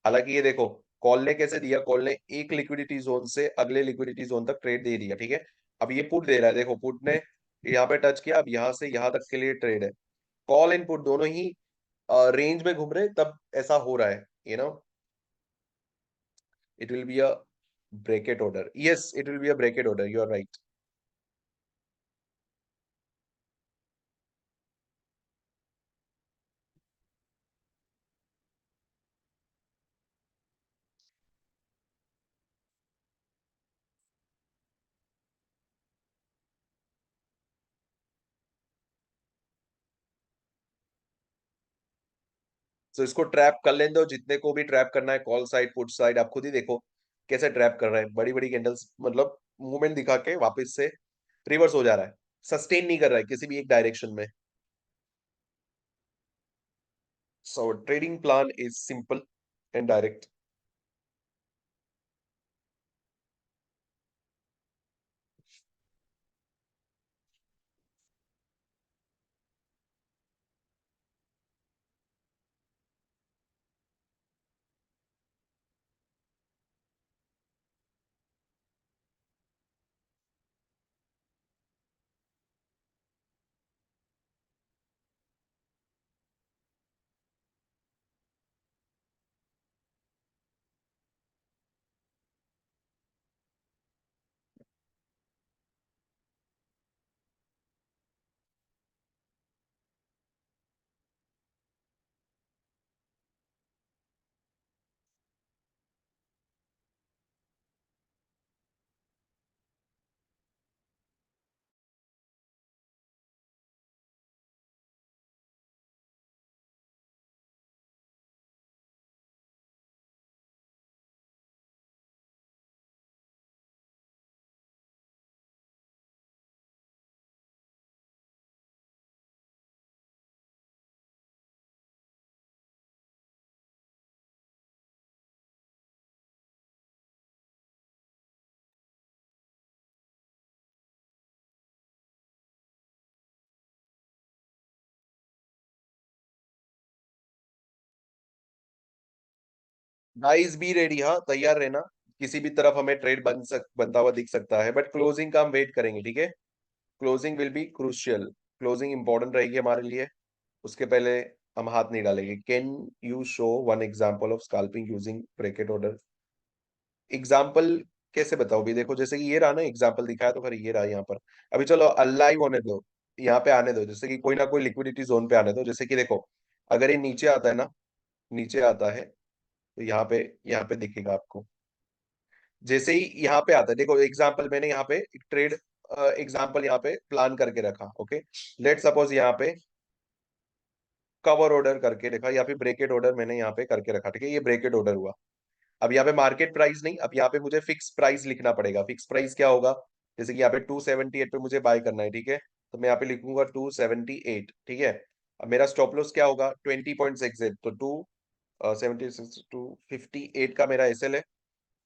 हालांकि ये देखो, कॉल ने कैसे दिया, कॉल ने एक लिक्विडिटी जोन से अगले लिक्विडिटी जोन तक ट्रेड दे दिया। ठीक है, अब ये पुट दे रहा है, देखो पुट ने यहाँ पे टच किया, अब यहाँ से यहाँ तक के लिए ट्रेड है। कॉल इनपुट दोनों ही रेंज में घूम रहे, तब ऐसा हो रहा है, it will be a bracket order. Yes, it will be a bracket order. You are right. So इसको ट्रैप कर लेने दो, जितने को भी ट्रैप करना है, कॉल साइड पुट साइड, आप खुद ही देखो कैसे ट्रैप कर रहा है। बड़ी बड़ी कैंडल्स, मतलब मूवमेंट दिखा के वापस से रिवर्स हो जा रहा है, सस्टेन नहीं कर रहा है किसी भी एक डायरेक्शन में। सो trading plan is simple and direct. Guys be ready, हाँ तैयार रहना, किसी भी तरफ हमें ट्रेड बनता हुआ दिख सकता है, बट क्लोजिंग का हम वेट करेंगे, ठीक है। Closing will be crucial, closing important रहेगी हमारे लिए, उसके पहले हम हाथ नहीं डालेंगे। Can you show one example of scalping using bracket order? Example कैसे बताओ भी? देखो जैसे कि ये रहा ना, एग्जांपल दिखाया तो फिर ये रहा यहाँ पर। अभी चलो अलाइव होने दो, यहाँ पे आने दो, जैसे कि कोई ना कोई लिक्विडिटी जोन पे आने दो। जैसे कि देखो, अगर ये नीचे आता है ना, नीचे आता है तो यहाँ पे दिखेगा आपको। जैसे ही यहाँ पे आता है, देखो एग्जांपल मैंने यहाँ पे एक ट्रेड एग्जांपल यहाँ पे प्लान करके रखा, ओके। लेट सपोज यहाँ पे कवर ऑर्डर करके रखा, या फिर ब्रेकेट ऑर्डर मैंने यहाँ पे करके रखा, ठीक है। ये ब्रेकेट ऑर्डर हुआ। अब यहाँ पे मार्केट प्राइस नहीं, अब यहाँ पे मुझे फिक्स प्राइस लिखना पड़ेगा। फिक्स प्राइस क्या होगा? जैसे कि यहाँ पे 278 पे मुझे बाय करना है, ठीक है, तो मैं यहाँ पे लिखूंगा 278, ठीक है। अब मेरा स्टॉप लॉस क्या होगा? 20 पॉइंट एग्जिट, तो 278 का मेरा एसएल है,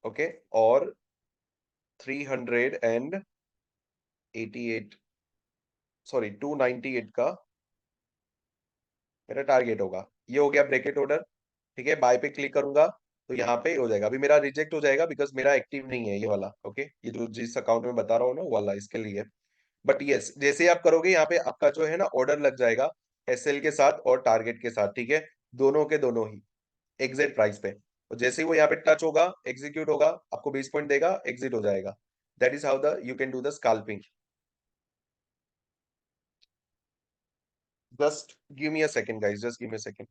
ओके। और 388, सॉरी 298 का मेरा टारगेट होगा। ये हो गया ब्रेकेट ऑर्डर, ठीक है। बाय पे क्लिक करूंगा तो यहाँ पे हो जाएगा। अभी मेरा रिजेक्ट हो जाएगा बिकॉज मेरा एक्टिव नहीं है ये वाला, ओके। ये जो जिस अकाउंट में बता रहा हूँ ना, वो वाला इसके लिए। बट यस, जैसे ही आप करोगे यहाँ पे आपका जो है ना ऑर्डर लग जाएगा, एसएल के साथ और टारगेट के साथ, ठीक है। दोनों के दोनों ही एग्जिट प्राइस पे। तो जैसे ही वो यहाँ पे टच होगा, एग्जीक्यूट होगा, आपको 20 पॉइंट देगा, एग्जिट हो जाएगा। That is how the you can do the scalping. Just give me a second guys, just give me a second.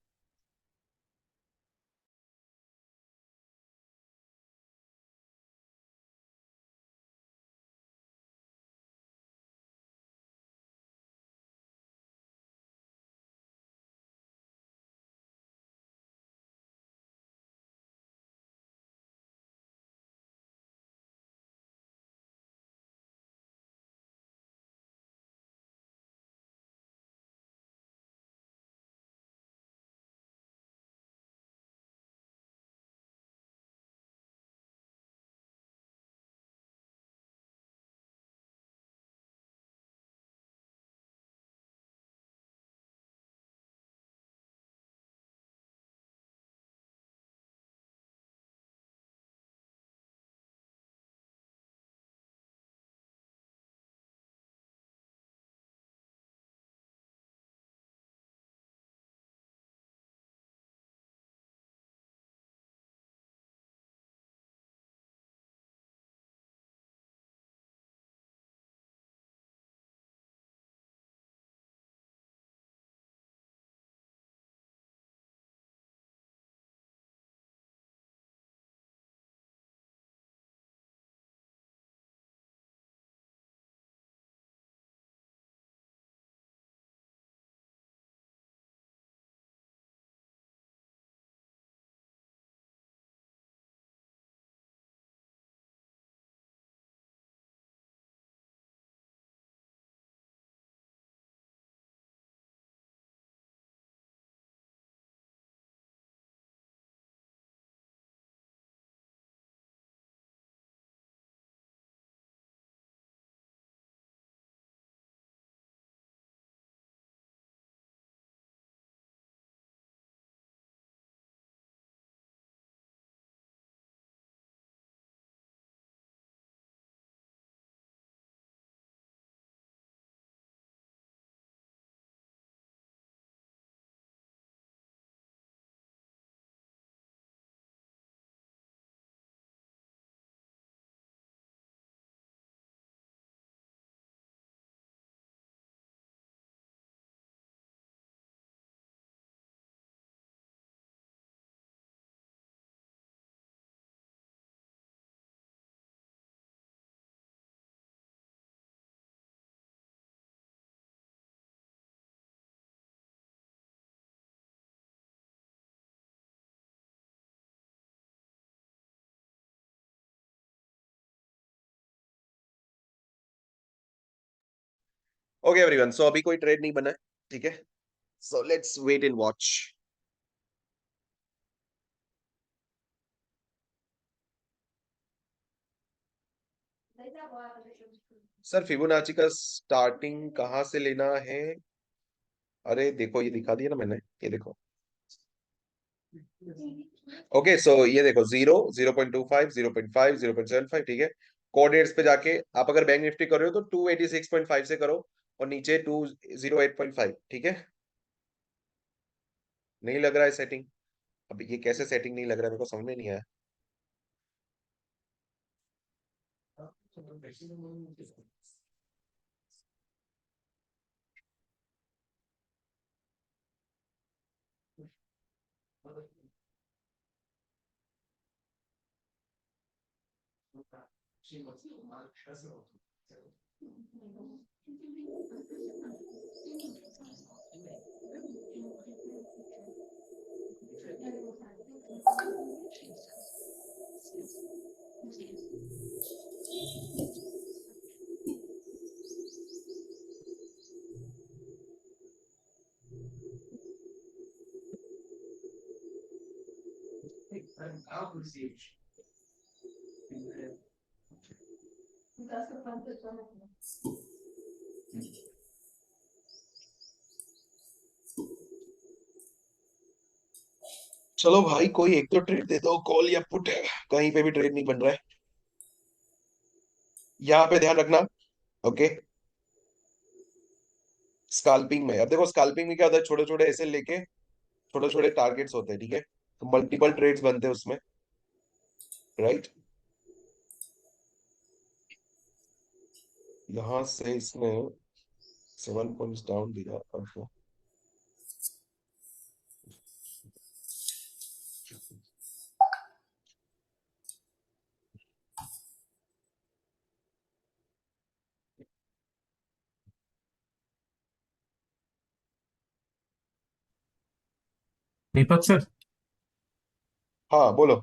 Okay everyone, so अभी कोई ट्रेड नहीं बना है, ठीक है। So let's wait and watch. Sir Fibonacci का starting कहाँ से लेना है? अरे देखो, ये दिखा दिया ना मैंने, ये देखो। ओके सो ये देखो 0, 0.25, 0.5, 0.75, ठीक है। कोऑर्डिनेट्स पे जाके आप अगर बैंक निफ्टी कर रहे हो तो 286.5 से करो, और नीचे 208.5, ठीक है। नहीं लग रहा है सेटिंग। अब ये कैसे सेटिंग नहीं लग रहा है, मेरे को समझ में नहीं आया। चलो भाई, कोई एक तो ट्रेड दे दो, कॉल या पुट। कहीं पे भी ट्रेड नहीं बन रहा है। यहाँ पे ध्यान रखना। ओके, स्कैल्पिंग में अब देखो, स्कैल्पिंग में क्या होता है, छोटे छोटे ऐसे लेके छोटे छोटे टारगेट्स होते हैं, ठीक है। तो मल्टीपल ट्रेड्स बनते हैं उसमें, राइट। यहाँ से इसने 7 पॉइंट्स डाउन दिया। Okay. दीपक सर। हाँ बोलो।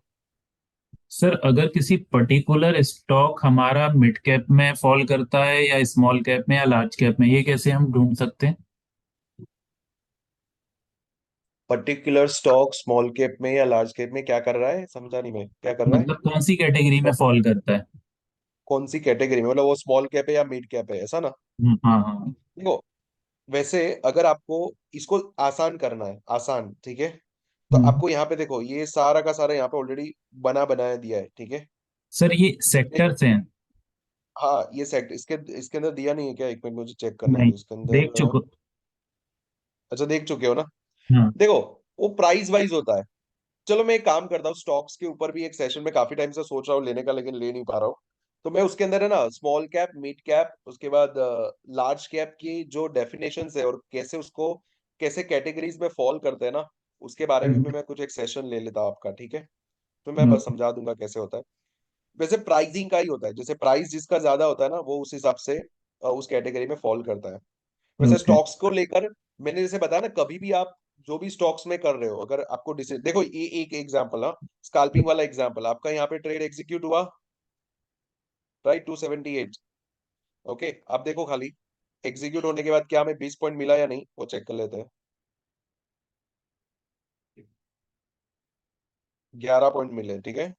सर, अगर किसी पर्टिकुलर स्टॉक हमारा मिड कैप में फॉल करता है या स्मॉल कैप में या लार्ज कैप में, ये कैसे हम ढूंढ सकते हैं? पर्टिकुलर स्टॉक स्मॉल कैप में या लार्ज कैप में क्या कर रहा है, समझा नहीं मैं, क्या कर रहा है। मतलब कौन सी कैटेगरी में फॉल करता है? कौन सी कैटेगरी में, मतलब वो स्मॉल कैप है या मिड कैप है, ऐसा ना। हाँ हाँ। देखो, वैसे अगर आपको इसको आसान करना है, आसान, ठीक है। तो हम्म। आपको यहाँ पे देखो, ये सारा का सारा यहाँ पे ऑलरेडी बना बनाया दिया है, ठीक है। सर, ये एक, सेक्टर से हैं? हाँ ये सेट इसके इसके अंदर दिया नहीं है क्या, एक मिनट मुझे चेक करने नहीं, दो इसके देख अंदर। चुको। अच्छा, देख चुके हो ना। हाँ। देखो, वो प्राइस वाइज होता है। चलो मैं एक काम करता हूँ, स्टॉक्स के ऊपर भी एक सेशन में काफी टाइम से सोच रहा हूँ लेने का, लेकिन ले नहीं पा रहा हूँ। तो मैं उसके अंदर है ना, स्मॉल कैप, मिड कैप, उसके बाद लार्ज कैप की जो डेफिनेशन है और कैसे उसको, कैसे कैटेगरीज में फॉल करते हैं ना, उसके बारे में भी मैं कुछ एक सेशन ले लेता हूँ आपका, ठीक है। तो मैं बस समझा दूंगा कैसे होता है। वैसे प्राइसिंग का ही होता है, जैसे प्राइस जिसका ज्यादा होता है ना, वो उस हिसाब से उस कैटेगरी में फॉल करता है। वैसे ओके। स्टॉक्स को लेकर मैंने जैसे बताया ना, कभी भी आप जो भी स्टॉक्स में कर रहे हो, अगर आपको देखो, ये एक एग्जांपल, हाँ, स्कैल्पिंग वाला एग्जांपल, आपका यहाँ पे ट्रेड एग्जीक्यूट हुआ, राइट, 278। ओके, आप देखो खाली एग्जीक्यूट होने के बाद क्या हमें 20 पॉइंट मिला या नहीं, वो चेक कर लेते हैं। 11 पॉइंट मिले, ठीक है।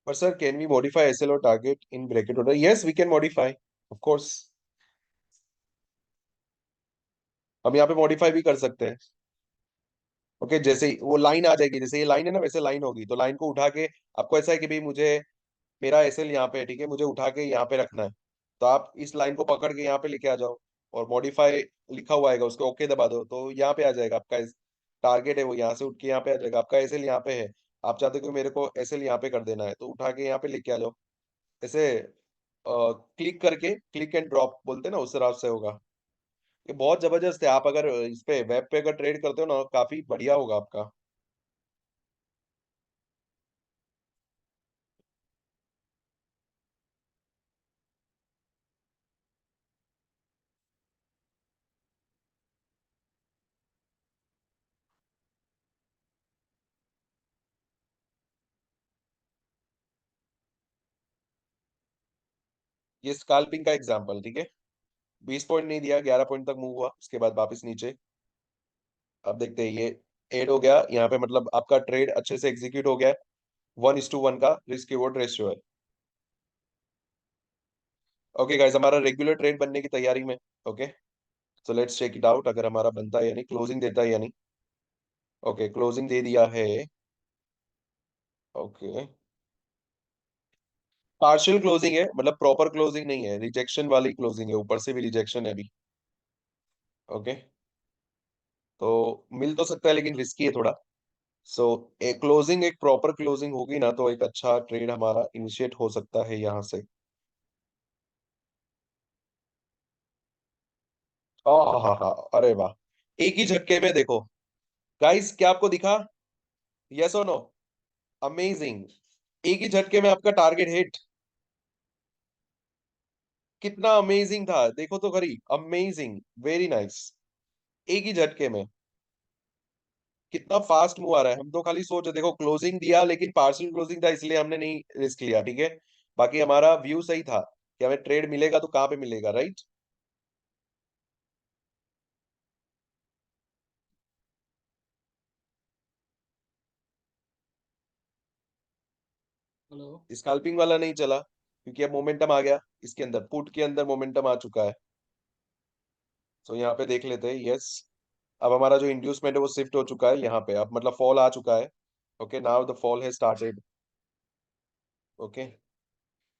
पर sir, can we modify SL और target in bracket order? Yes, we can modify, of course. हम यहाँ पे मॉडिफाई भी कर सकते हैं। ओके, जैसे ही वो लाइन आ जाएगी, जैसे ये लाइन है ना, वैसे लाइन होगी, तो लाइन को उठा के आपको ऐसा है कि भाई मुझे, मेरा एसएल यहाँ पे है, ठीक है, मुझे उठा के यहाँ पे रखना है। तो आप इस लाइन को पकड़ के यहाँ पे लेके आ जाओ, और मॉडिफाई लिखा हुआ आएगा, उसको ओके दबा दो, तो यहाँ पे आ जाएगा आपका टारगेट है, वो यहाँ से उठ के यहाँ पे आ जाएगा, आपका एसएल यहाँ पे है। आप चाहते हो कि मेरे को एसएल यहाँ पे कर देना है, तो उठा के यहाँ पे लेके आ जाओ। ऐसे क्लिक करके, क्लिक एंड ड्रॉप बोलते हैं ना, उस तरह से होगा। ये बहुत जबरदस्त है। आप अगर इस पे वेब पे अगर ट्रेड करते हो ना, काफी बढ़िया होगा आपका। ये स्कैल्पिंग का एग्जांपल, ठीक है। 20 पॉइंट नहीं दिया, 11 पॉइंट तक मूव हुआ, उसके बाद वापस नीचे। अब देखते हैं, ये एड हो गया यहाँ पे, मतलब आपका ट्रेड अच्छे से एग्जीक्यूट हो गया है। 1:1 का रिस्क रिवॉर्ड रेशियो है। ओके गाइस, हमारा रेगुलर ट्रेड बनने की तैयारी में। Okay, so let's check it out, अगर हमारा बनता है यानी क्लोजिंग देता है यानी। ओके, क्लोजिंग दे दिया है। ओके, पार्शियल क्लोजिंग है, मतलब प्रॉपर क्लोजिंग नहीं है, रिजेक्शन वाली क्लोजिंग है, ऊपर से भी रिजेक्शन है अभी। ओके, तो मिल तो सकता है लेकिन रिस्की है थोड़ा। सो एक क्लोजिंग, एक प्रॉपर क्लोजिंग होगी ना, तो एक अच्छा ट्रेड हमारा इनिशिएट हो सकता है यहाँ से। हाँ हाँ, अरे वाह, एक ही झटके में देखो। गाइस, क्या आपको दिखा? यस और नो? अमेजिंग। एक ही झटके में आपका टारगेट हिट। कितना अमेजिंग था, देखो तो खरी, अमेजिंग, वेरी नाइस। एक ही झटके में कितना फास्ट मूव आ रहा है। हम तो खाली सोच, देखो क्लोजिंग दिया लेकिन पार्शियल क्लोजिंग था, इसलिए हमने नहीं रिस्क लिया, ठीक है। बाकी हमारा व्यू सही था कि हमें ट्रेड मिलेगा तो कहाँ पे मिलेगा, राइट। हेलो। स्कैल्पिंग वाला नहीं चला क्योंकि अब मोमेंटम आ गया इसके अंदर, पुट के अंदर मोमेंटम आ चुका है। तो यहाँ पे देख लेते हैं, यस। अब हमारा जो इंड्यूसमेंट है वो शिफ्ट हो चुका है यहाँ पे, अब मतलब फॉल आ चुका है। Okay, now the fall has started. Okay,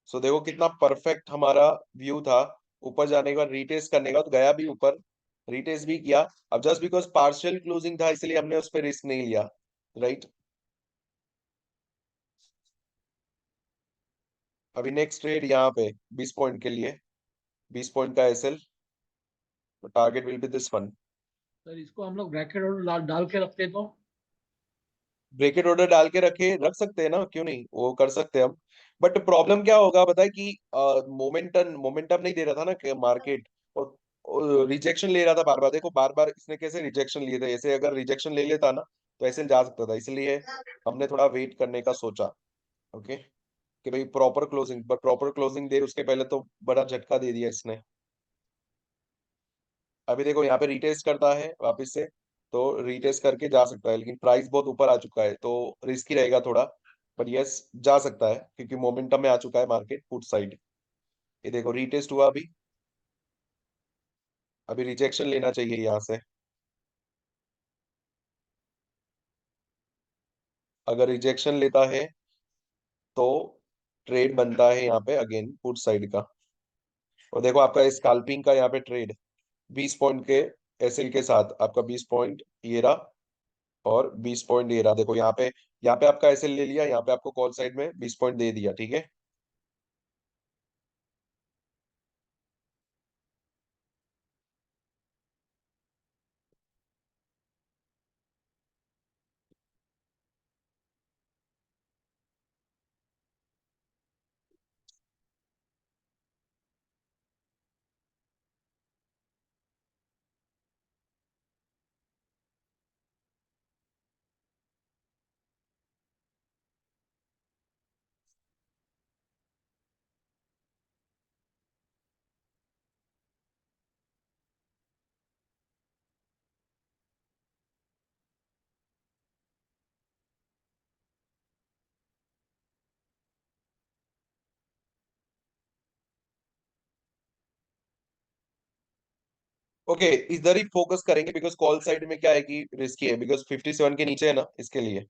so देखो कितना परफेक्ट हमारा व्यू था। ऊपर जाने के बाद रीटेस्ट करने के बाद गया भी ऊपर, रीटेस्ट भी किया। अब जस्ट बिकॉज पार्शियल क्लोजिंग था इसलिए हमने उस पर रिस्क नहीं लिया, राइट। अभी नेक्स्ट ट्रेड यहाँ पे 20 पॉइंट के लिए, 20 पॉइंट का SL, target will be this one. Sir इसको हम लोग ब्रैकेट और डाल के रखते तो। ब्रेकेट ऑर्डर डाल के रख सकते हैं ना, क्यों नहीं, वो कर सकते हैं हम। बट प्रॉब्लम क्या होगा बताए कि मोमेंटम मोमेंटम नहीं दे रहा था ना मार्केट, और रिजेक्शन ले रहा था बार बार। देखो बार बार इसने कैसे रिजेक्शन लिए थे, ऐसे अगर रिजेक्शन ले लेता ना तो ऐसे जा सकता था, इसलिए हमने थोड़ा वेट करने का सोचा। ओके, कि भाई proper closing, but proper closing दे उसके पहले तो बड़ा झटका दे दिया इसने। अभी देखो यहाँ पे रीटेस्ट करता है वापस से, तो रीटेस्ट करके जा सकता है, लेकिन प्राइस बहुत ऊपर आ चुका है तो रिस्की रहेगा थोड़ा। बट यस, जा सकता है क्योंकि मोमेंटम में आ चुका है मार्केट पुट साइड। ये देखो रीटेस्ट हुआ अभी, अभी रिजेक्शन लेना चाहिए यहाँ से। अगर रिजेक्शन लेता है तो ट्रेड बनता है यहाँ पे अगेन पुट साइड का। और देखो आपका स्कैल्पिंग का यहाँ पे ट्रेड 20 पॉइंट के एसएल के साथ, आपका 20 पॉइंट ये रहा और 20 पॉइंट ये रहा। देखो यहाँ पे आपका एसएल ले लिया, यहाँ पे आपको कॉल साइड में 20 पॉइंट दे दिया, ठीक है। ओके, इधर ही फोकस करेंगे बिकॉज कॉल साइड में क्या है कि रिस्की है, बिकॉज 57 के नीचे है ना, इसके लिए।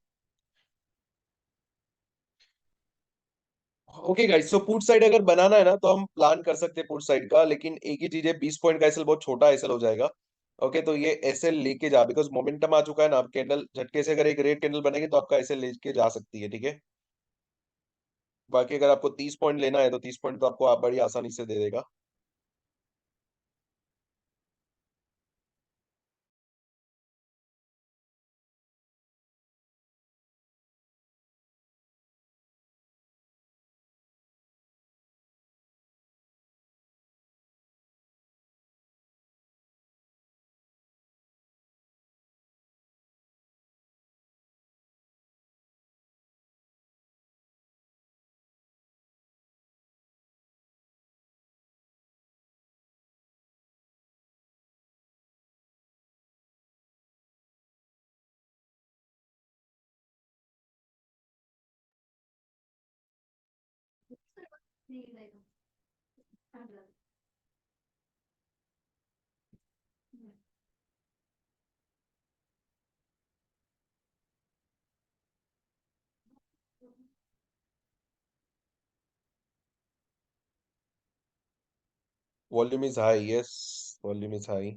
Okay guys, so put side अगर बनाना है ना तो हम प्लान कर सकते हैं पुट साइड का, लेकिन एक ही चीज है, 20 पॉइंट का एसएल बहुत छोटा एसएल हो जाएगा। ओके, तो ये एसएल लेके जा, बिकॉज मोमेंटम आ चुका है ना, आप कैंडल झटके से अगर एक रेड कैंडल बनेगी तो आपका एसएल लेके जा सकती है, ठीक है। बाकी अगर आपको 30 पॉइंट लेना है तो 30 पॉइंट तो आपको आप बड़ी आसानी से दे देगा। Volume is high, yes, volume is high.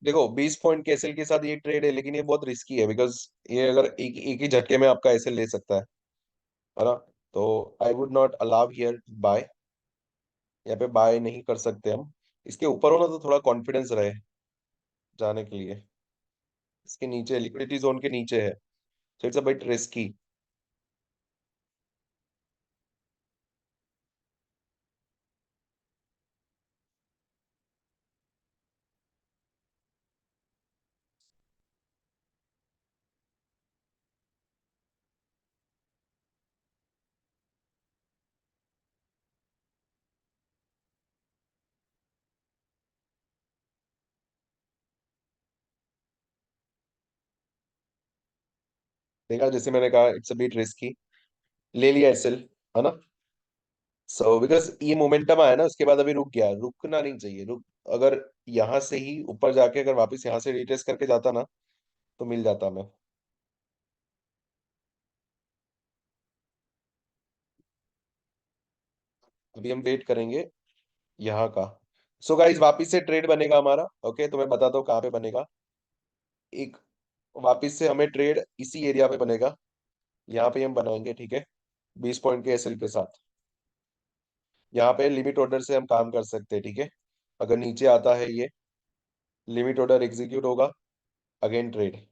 देखो 20 पॉइंट के एसएल के साथ ये ट्रेड है, लेकिन ये बहुत रिस्की है, बिकॉज ये अगर एक एक ही झटके में आपका एसएल ले सकता है ना? तो I would not allow here bye, यहाँ पे बाय नहीं कर सकते हम। इसके ऊपर होना तो थोड़ा कॉन्फिडेंस रहे जाने के लिए। इसके नीचे लिक्विडिटी जोन के नीचे है, so it's a bit risky. देखा, जैसे मैंने कहा इट्स अ बिट रिस्की। ले लिया एसएल, है ना? सो बिकॉज ये मोमेंटम आया ना, उसके बाद अभी रुक गया, रुकना नहीं चाहिए। रुक, अगर यहाँ से ही ऊपर जाके अगर वापस यहाँ से रिटेस्ट करके जाता ना, तो मिल जाता मैं। अभी हम वेट करेंगे यहाँ का। सो गाइस, वापिस से ट्रेड बनेगा हमारा। ओके, तो मैं बताता हूँ कहाँ पे बनेगा। एक, वापिस से हमें ट्रेड इसी एरिया पे बनेगा, यहाँ पे हम बनाएंगे, ठीक है? 20 पॉइंट के एसएल के साथ। यहाँ पे लिमिट ऑर्डर से हम काम कर सकते हैं, ठीक है? अगर नीचे आता है ये, लिमिट ऑर्डर एग्जीक्यूट होगा, अगेन ट्रेड।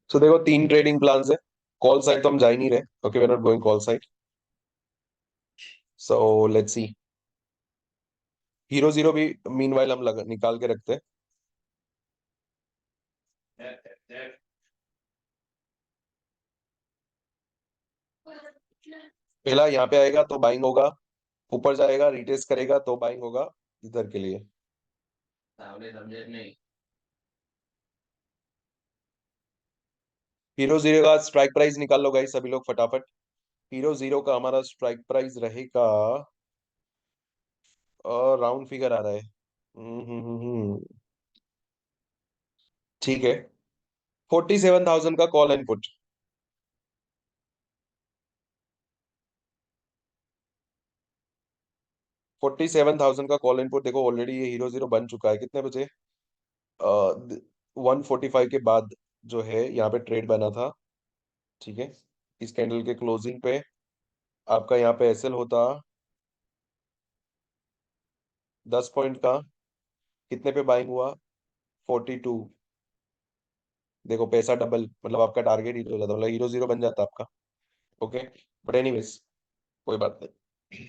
सो देखो, 3 ट्रेडिंग प्लान्स है। कॉल साइड तो हम जा ही नहीं रहे। Okay, we are not going call side. So let's see. Hero zero भी मीनवाइल हम निकाल के रखते हैं। पहला यहाँ पे आएगा तो बाइंग होगा, ऊपर जाएगा रिटेस्ट करेगा तो बाइंग होगा इधर के लिए। हीरो जीरो का स्ट्राइक प्राइस निकाल लो गाइस, सभी लोग फटाफट। हीरो जीरो का हमारा स्ट्राइक प्राइस रहेगा, राउंड फिगर आ रहा है। ठीक है, 47,000 का कॉल एंड पुट। 47,000 का कॉल इनपुट देखो, ऑलरेडी ये हीरो जीरो बन चुका है। कितने बजे? 145 के बाद जो है यहाँ पे ट्रेड बना था, ठीक है। इस कैंडल के क्लोजिंग पे आपका यहाँ पे एसएल होता 10 पॉइंट का। कितने पे बाइंग हुआ? 42। देखो पैसा डबल, मतलब आपका टारगेट हिट हो जाता, मतलब हीरो जीरो बन जाता आपका। ओके, बट एनीवेज कोई बात नहीं।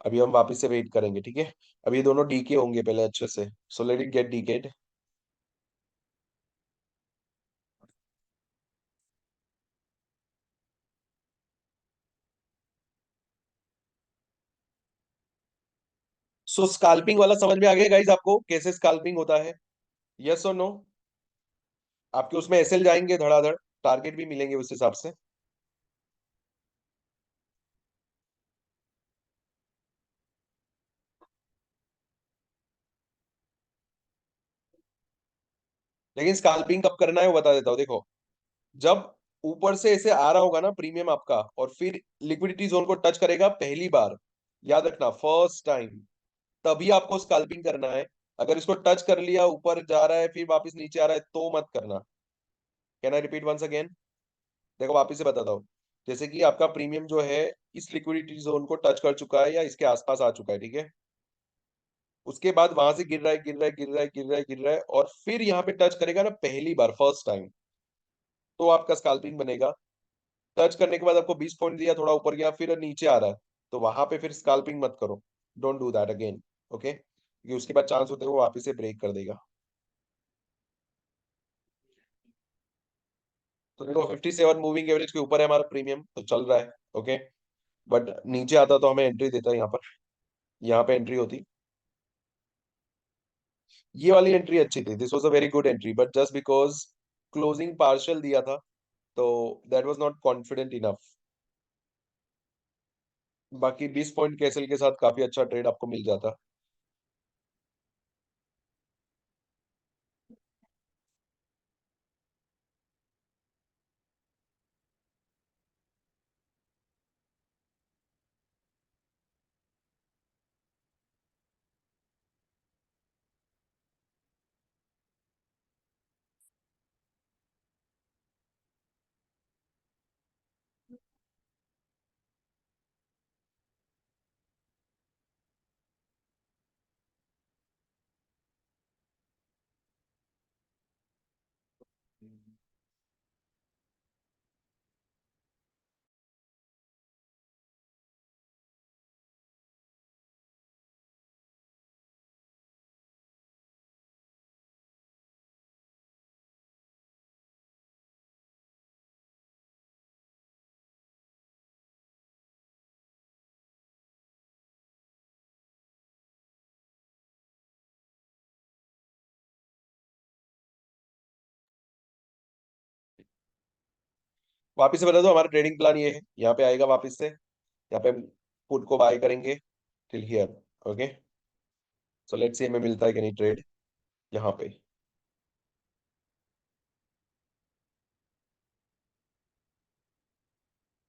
अभी हम वापस से वेट करेंगे, ठीक है। अभी ये दोनों डीके होंगे पहले अच्छे से, so let it get decayed. So scalping वाला समझ में आ गया गाइज आपको, कैसे स्काल्पिंग होता है? यस और नो? आपके उसमें एसएल जाएंगे धड़ाधड़, टारगेट भी मिलेंगे उस हिसाब से। लेकिन स्काल्पिंग कब करना है वो बता देता हूँ, देखो। जब ऊपर से ऐसे आ रहा होगा ना प्रीमियम आपका, और फिर लिक्विडिटी जोन को टच करेगा पहली बार, याद रखना फर्स्ट टाइम, तभी आपको स्काल्पिंग करना है। अगर इसको टच कर लिया, ऊपर जा रहा है फिर वापस नीचे आ रहा है, तो मत करना। Can I repeat once again? देखो वापस से बताता हूँ। जैसे कि आपका प्रीमियम जो है इस लिक्विडिटी जोन को टच कर चुका है या इसके आसपास आ चुका है, ठीक है। उसके बाद वहां से गिर रहा है, गिर रहा है, गिर रहा है, गिर रहा है, गिर रहा है, और फिर यहाँ पे टच करेगा ना पहली बार, फर्स्ट टाइम, तो आपका स्काल्पिंग बनेगा। टच करने के बाद आपको 20 पॉइंट दिया, थोड़ा ऊपर गया, फिर नीचे आ रहा है, तो वहां पे फिर स्काल्पिंग मत करो। Don't do that again. Okay, क्योंकि उसके बाद चांस होते हैं वो वापस से ब्रेक कर देगा। तो देखो 57 मूविंग एवरेज के ऊपर है हमारा प्रीमियम, तो चल रहा है। ओके, बट नीचे आता तो हमें एंट्री देता है यहाँ पर, यहाँ पे एंट्री होती। ये वाली एंट्री अच्छी थी, this was a very good entry, but just because closing partial दिया था, तो that was not confident enough. बाकी 20 पॉइंट कैसल के साथ काफी अच्छा ट्रेड आपको मिल जाता। वापिस से बता दो, हमारा ट्रेडिंग प्लान ये है, यहाँ पे आएगा वापस से, यहाँ पे पुट को बाय करेंगे till here. Okay, so let's सी हमें मिलता है कि नहीं ट्रेड यहाँ पे।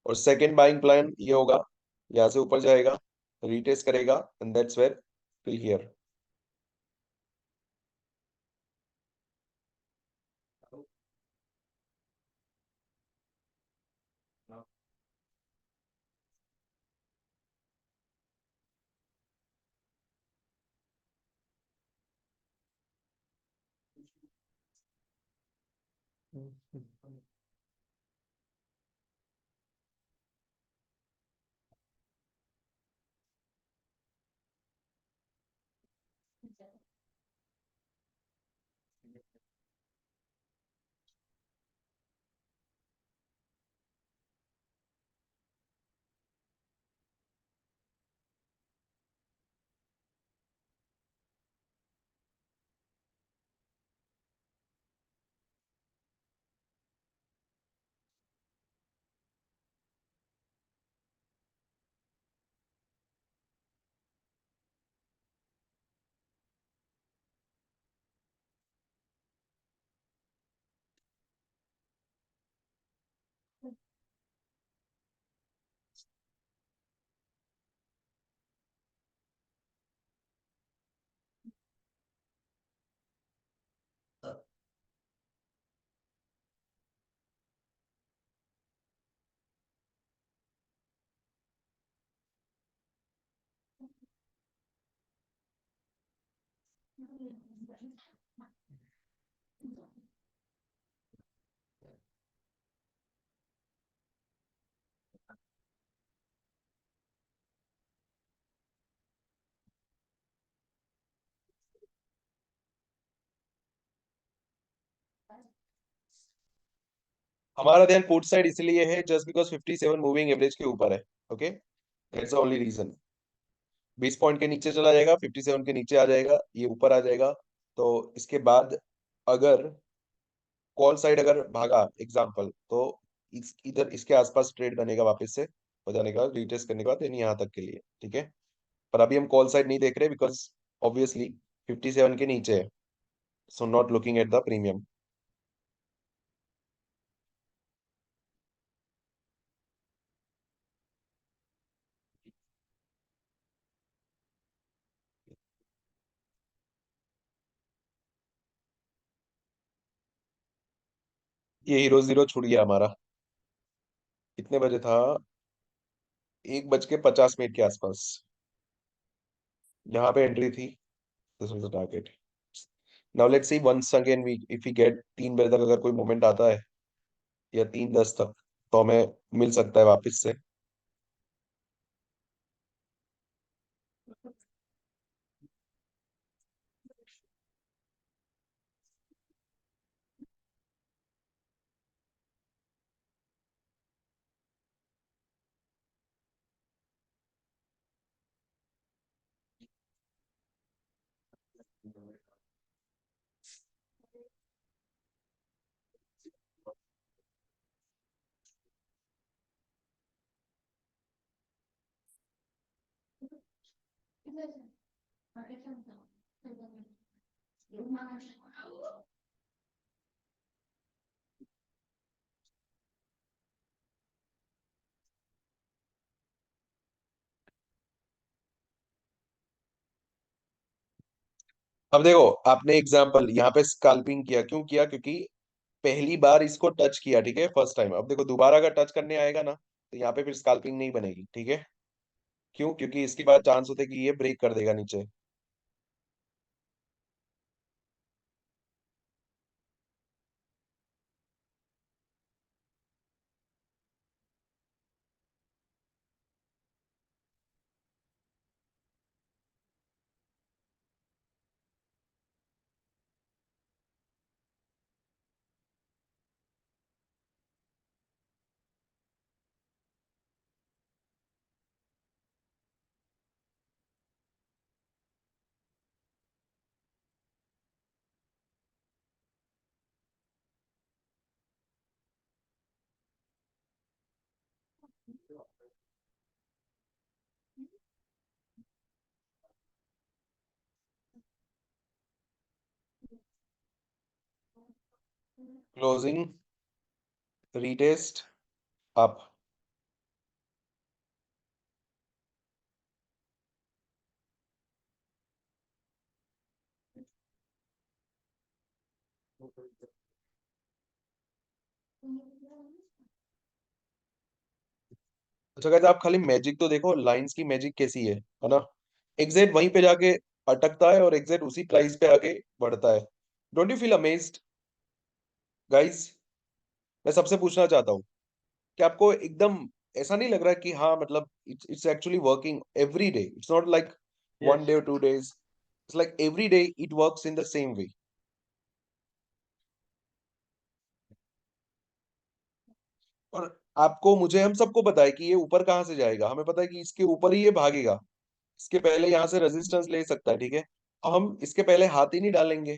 और सेकंड बाइंग प्लान ये होगा, यहाँ से ऊपर जाएगा, रीटेस्ट करेगा, and that's where till here. हमारा ध्यान पुट साइड इसलिए है जस्ट बिकॉज 57 मूविंग एवरेज के ऊपर है। Okay, that's the only reason. 20 point के नीचे चला जाएगा, 57 के नीचे आ जाएगा, ये ऊपर आ जाएगा। तो इसके बाद अगर कॉल साइड अगर भागा एग्जांपल, तो इधर इसके आसपास ट्रेड बनेगा वापस से हो जाने के बाद, रिटेस्ट करने के बाद, यानी यहाँ तक के लिए, ठीक है। पर अभी हम कॉल साइड नहीं देख रहे बिकॉज ऑब्वियसली 57 के नीचे है, so not looking at the premium. ये हीरो जीरो छूट गया हमारा। कितने बजे था? 1:50 के आसपास यहाँ पे एंट्री थी। This was the target. Now let's see once again we if we get 3 बजे तक अगर कोई मोमेंट आता है या 3:10 तक, तो हमें मिल सकता है वापस से। अब देखो, आपने एग्जांपल यहाँ पे स्कैल्पिंग किया, क्यों किया? क्योंकि पहली बार इसको टच किया, ठीक है, फर्स्ट टाइम। अब देखो दोबारा अगर टच करने आएगा ना, तो यहाँ पे फिर स्कैल्पिंग नहीं बनेगी, ठीक है। क्यों? क्योंकि इसके बाद चांस होते हैं कि ये ब्रेक कर देगा नीचे। Closing, retest, up. अच्छा गाइस, आप खाली मैजिक तो देखो, लाइंस की मैजिक कैसी है ना। एग्जैक्ट वहीं पे जाके अटकता है और एग्जैक्ट उसी प्राइस पे आके बढ़ता है। Don't you feel amazed guys? मैं सबसे पूछना चाहता हूँ कि आपको एकदम ऐसा नहीं लग रहा कि हाँ मतलब it's actually working every day? It's not like one yes. Day और 2 days, it's like every day it works in the same way. और आपको, मुझे, हम सबको पता है कि ये ऊपर कहाँ से जाएगा, हमें पता है कि इसके ऊपर ही ये भागेगा। इसके पहले यहाँ से रेजिस्टेंस ले सकता है, ठीक है। अब हम इसके पहले हाथ ही नहीं डालेंगे,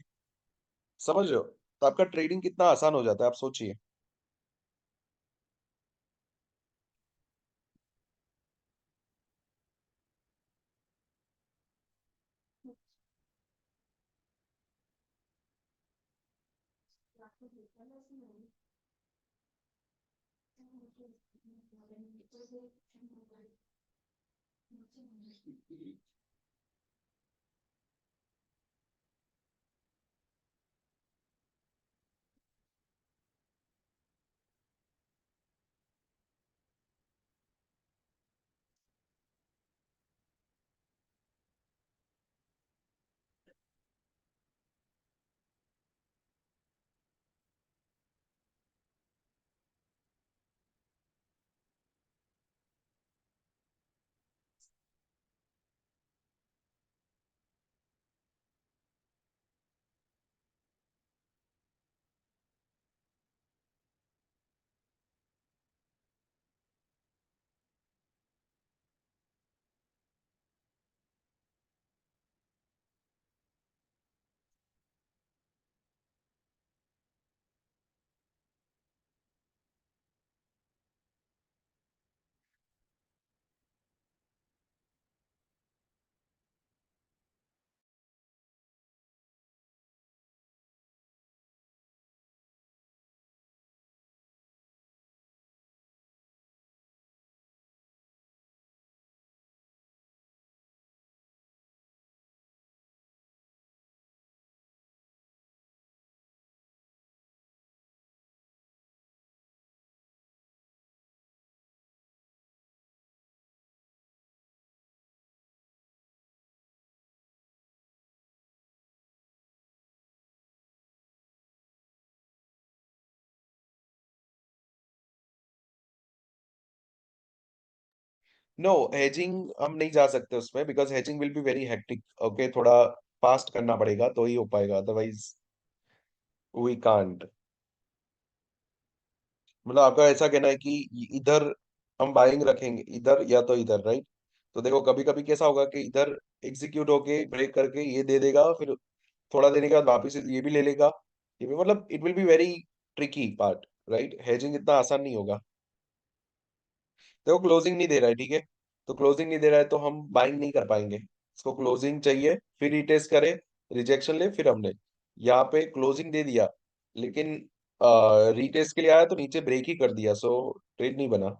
समझ रहे हो? तो आपका ट्रेडिंग कितना आसान हो जाता है, आप सोचिए। नो, हेजिंग हम नहीं जा सकते उसमें, because hedging will be very hectic. Okay, थोड़ा फास्ट करना पड़ेगा तो ही हो पाएगा, अदरवाइज वी कांट। मतलब आपका ऐसा कहना है कि इधर हम बाइंग रखेंगे, इधर या तो इधर, राइट? तो देखो कभी कभी कैसा होगा कि इधर एग्जीक्यूट होके ब्रेक करके ये दे देगा, फिर थोड़ा देने के बाद वापस ये भी ले लेगा। ये भी मतलब it will be very tricky part, right? Hedging इतना आसान नहीं होगा। देखो क्लोजिंग नहीं दे रहा है, ठीक है, तो क्लोजिंग नहीं दे रहा है तो हम बाइंग नहीं कर पाएंगे। इसको क्लोजिंग चाहिए, फिर रिटेस्ट करे, रिजेक्शन ले, फिर हमने यहाँ पे क्लोजिंग दे दिया, लेकिन रिटेस्ट के लिए आया तो नीचे ब्रेक ही कर दिया, सो ट्रेड नहीं बना।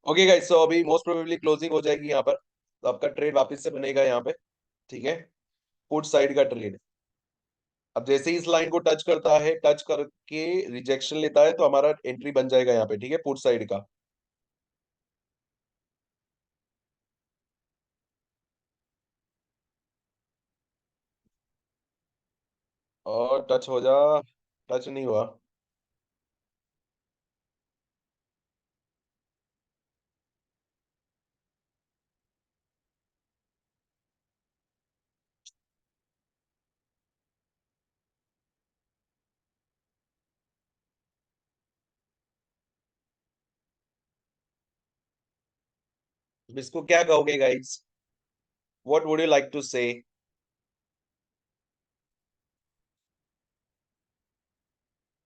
ओके गाइस, सो अभी मोस्ट प्रोबेबली क्लोजिंग हो जाएगी यहाँ पर, तो आपका ट्रेड वापस से बनेगा यहाँ पे, ठीक है? पुट साइड का ट्रेड। अब जैसे ही इस लाइन को टच करता है, टच करके रिजेक्शन लेता है, तो हमारा एंट्री बन जाएगा यहाँ पे, ठीक है, पुट साइड का। और टच हो जा, टच नहीं हुआ। अब इसको क्या कहोगे guys? What would you like to say?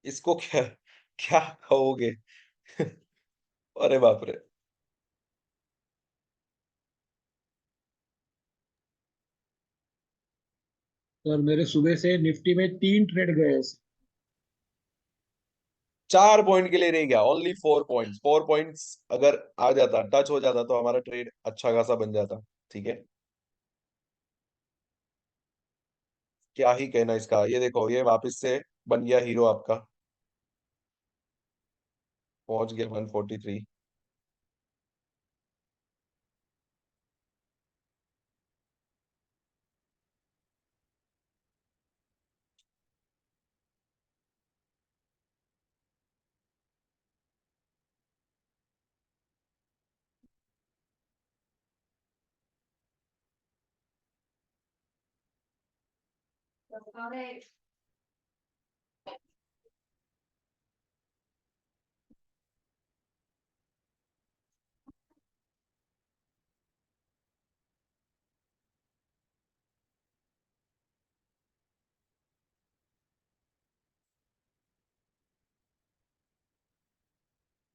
इसको क्या क्या कहोगे? अरे बाप रे। सर मेरे सुबह से निफ्टी में 3 ट्रेड गए। 4 पॉइंट के लिए रह गया, ओनली 4 पॉइंट्स। 4 पॉइंट्स अगर आ जाता, टच हो जाता, तो हमारा ट्रेड अच्छा खासा बन जाता, ठीक है? क्या ही कहना इसका, ये देखो ये वापस से बन गया हीरो आपका, पहुंच गया 143।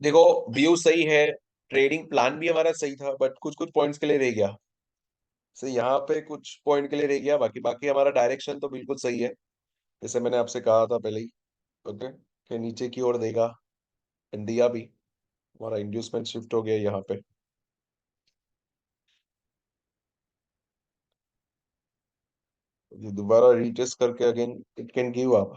देखो व्यू सही है, ट्रेडिंग प्लान भी हमारा सही था, बट कुछ कुछ पॉइंट्स के लिए रह गया। सो यहाँ पे कुछ पॉइंट के लिए रह गया, बाकी बाकी हमारा डायरेक्शन तो बिल्कुल सही है, जैसे मैंने आपसे कहा था पहले ही। ओके, कि नीचे की ओर देगा, दिया भी। हमारा इंड्यूसमेंट शिफ्ट हो गया यहाँ पे। ये दोबारा रीटेस्ट करके again it can give up.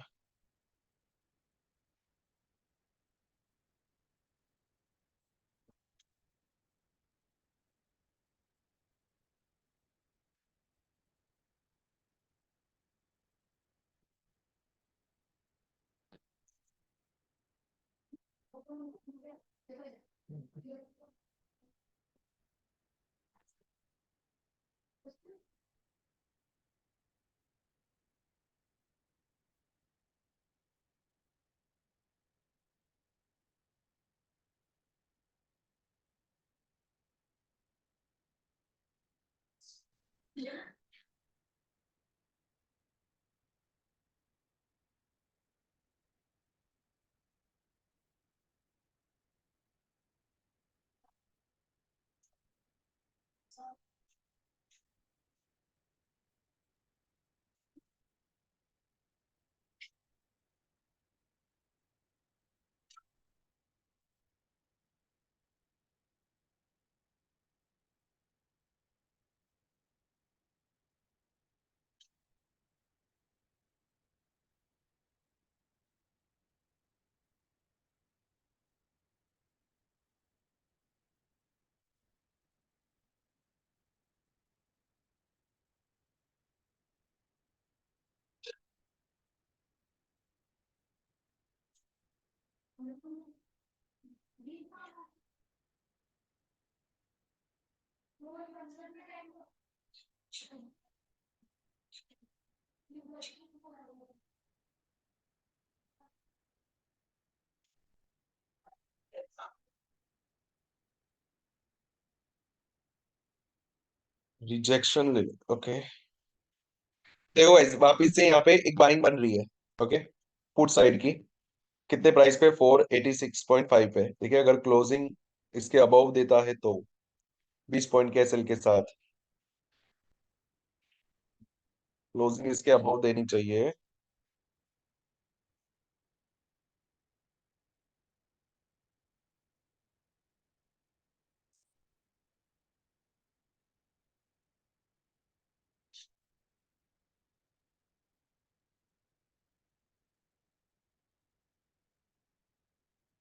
Rejection ले, ओके। देखो guys, वापिस से यहाँ पे एक बाइंग बन रही है, ओके, पुट साइड की। कितने प्राइस पे? 486.5 पे। ठीक है, अगर क्लोजिंग इसके अबव देता है तो 20 पॉइंट के एसएल के साथ क्लोजिंग इसके अबव देनी चाहिए।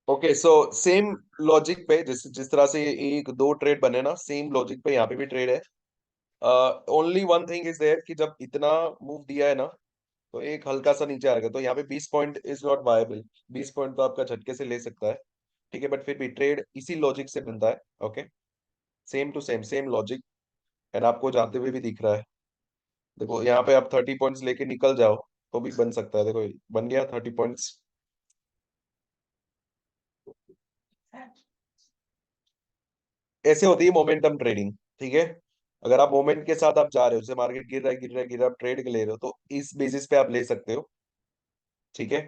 ओके, सो सेम लॉजिक पे, जिस जिस तरह से एक दो ट्रेड बने ना, सेम लॉजिक पे यहाँ पे भी ट्रेड है। Only one thing is there कि जब इतना मूव दिया है ना, तो एक हल्का सा नीचे आएगा, तो यहाँ पे 20 point is not viable. 20 point तो आपका झटके से ले सकता है, ठीक है, बट फिर भी ट्रेड इसी लॉजिक से बनता है। Okay, same to same, same logic. And आपको जाते हुए भी दिख रहा है। देखो यहाँ पे आप 30 पॉइंट्स लेके निकल जाओ तो भी बन सकता है। देखो बन गया 30 पॉइंट्स। ऐसे होती है मोमेंटम ट्रेडिंग, ठीक है। अगर आप मोमेंट के साथ आप जा रहे हो, जैसे मार्केट गिर रहा है गिर रहा है गिर रहा है, आप ट्रेड ले रहे हो, तो इस बेसिस पे आप ले सकते हो, ठीक है।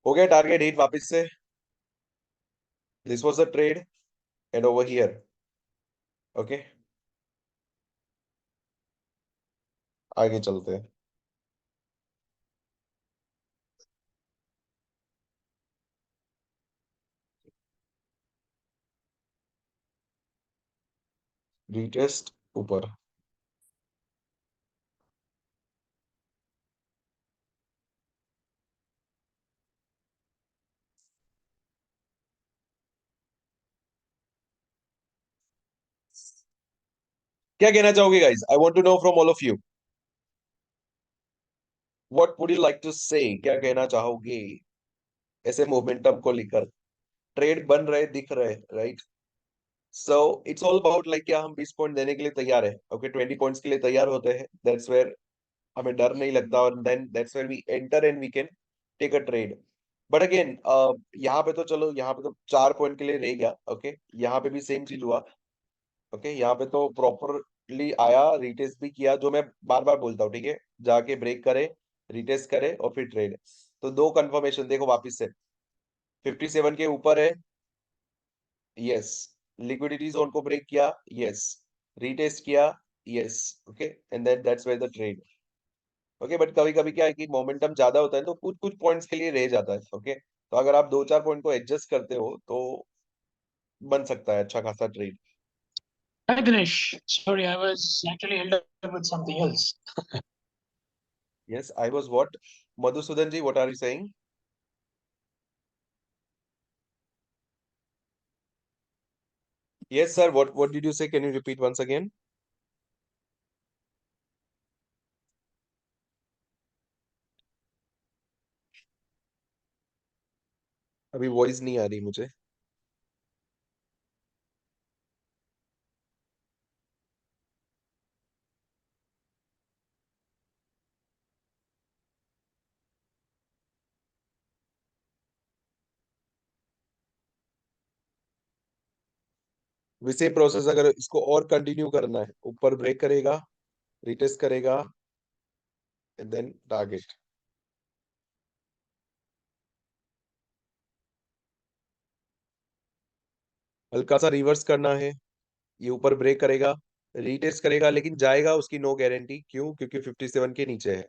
हो गया टारगेट हिट वापस से। This was the trade and over here, okay. आगे चलते हैं। रीटेस्ट ऊपर। क्या कहना चाहोगे guys? I want to know from all of you, what would you like to say? क्या कहना चाहोगे ऐसे मोमेंटम को लेकर? ट्रेड बन रहे दिख रहे, right? So it's all about like, क्या हम 20 पॉइंट देने के लिए तैयार है? ओके, 20 पॉइंट्स के लिए तैयार होते हैं, दैट्स वेयर हमें डर नहीं लगता, और then that's where we enter and we can take a trade. But again यहाँ पे तो चलो, यहाँ पे तो 4 पॉइंट के लिए रह गया, ओके। यहाँ पे भी सेम चीज हुआ, ओके। यहाँ पे तो प्रॉपरली आया, रिटेस्ट भी किया, जो मैं बार बार बोलता हूँ, ठीक है। जाके ब्रेक करे, रिटेस्ट करे और फिर ट्रेड। तो दो कंफर्मेशन देखो वापिस से, 57 के ऊपर है, यस। लिक्विडिटी जोन को ब्रेक किया, यस। रीटेस्ट किया, yes, okay. And then that's where the trade, okay. But कभी कभी क्या है कि मोमेंटम ज्यादा होता है, तो कुछ कुछ पॉइंट्स के लिए रह जाता है, ओके। तो अगर आप दो चार पॉइंट को एडजस्ट करते हो तो बन सकता है अच्छा खासा trade. Hi Dinesh, sorry, I was actually held up with something else. Yes, I was what? Madhusudan ji, what are you saying? Yes sir, what did you say? Can you repeat once again? अभी voice नहीं आ रही मुझे। वैसे process अगर इसको और continue करना है, ऊपर ब्रेक करेगा, रिटेस्ट करेगा, एंड देन टारगेट। हल्का सा रिवर्स करना है, ये ऊपर ब्रेक करेगा, रीटेस्ट करेगा, लेकिन जाएगा उसकी नो गारंटी। क्यों? क्योंकि 57 के नीचे है।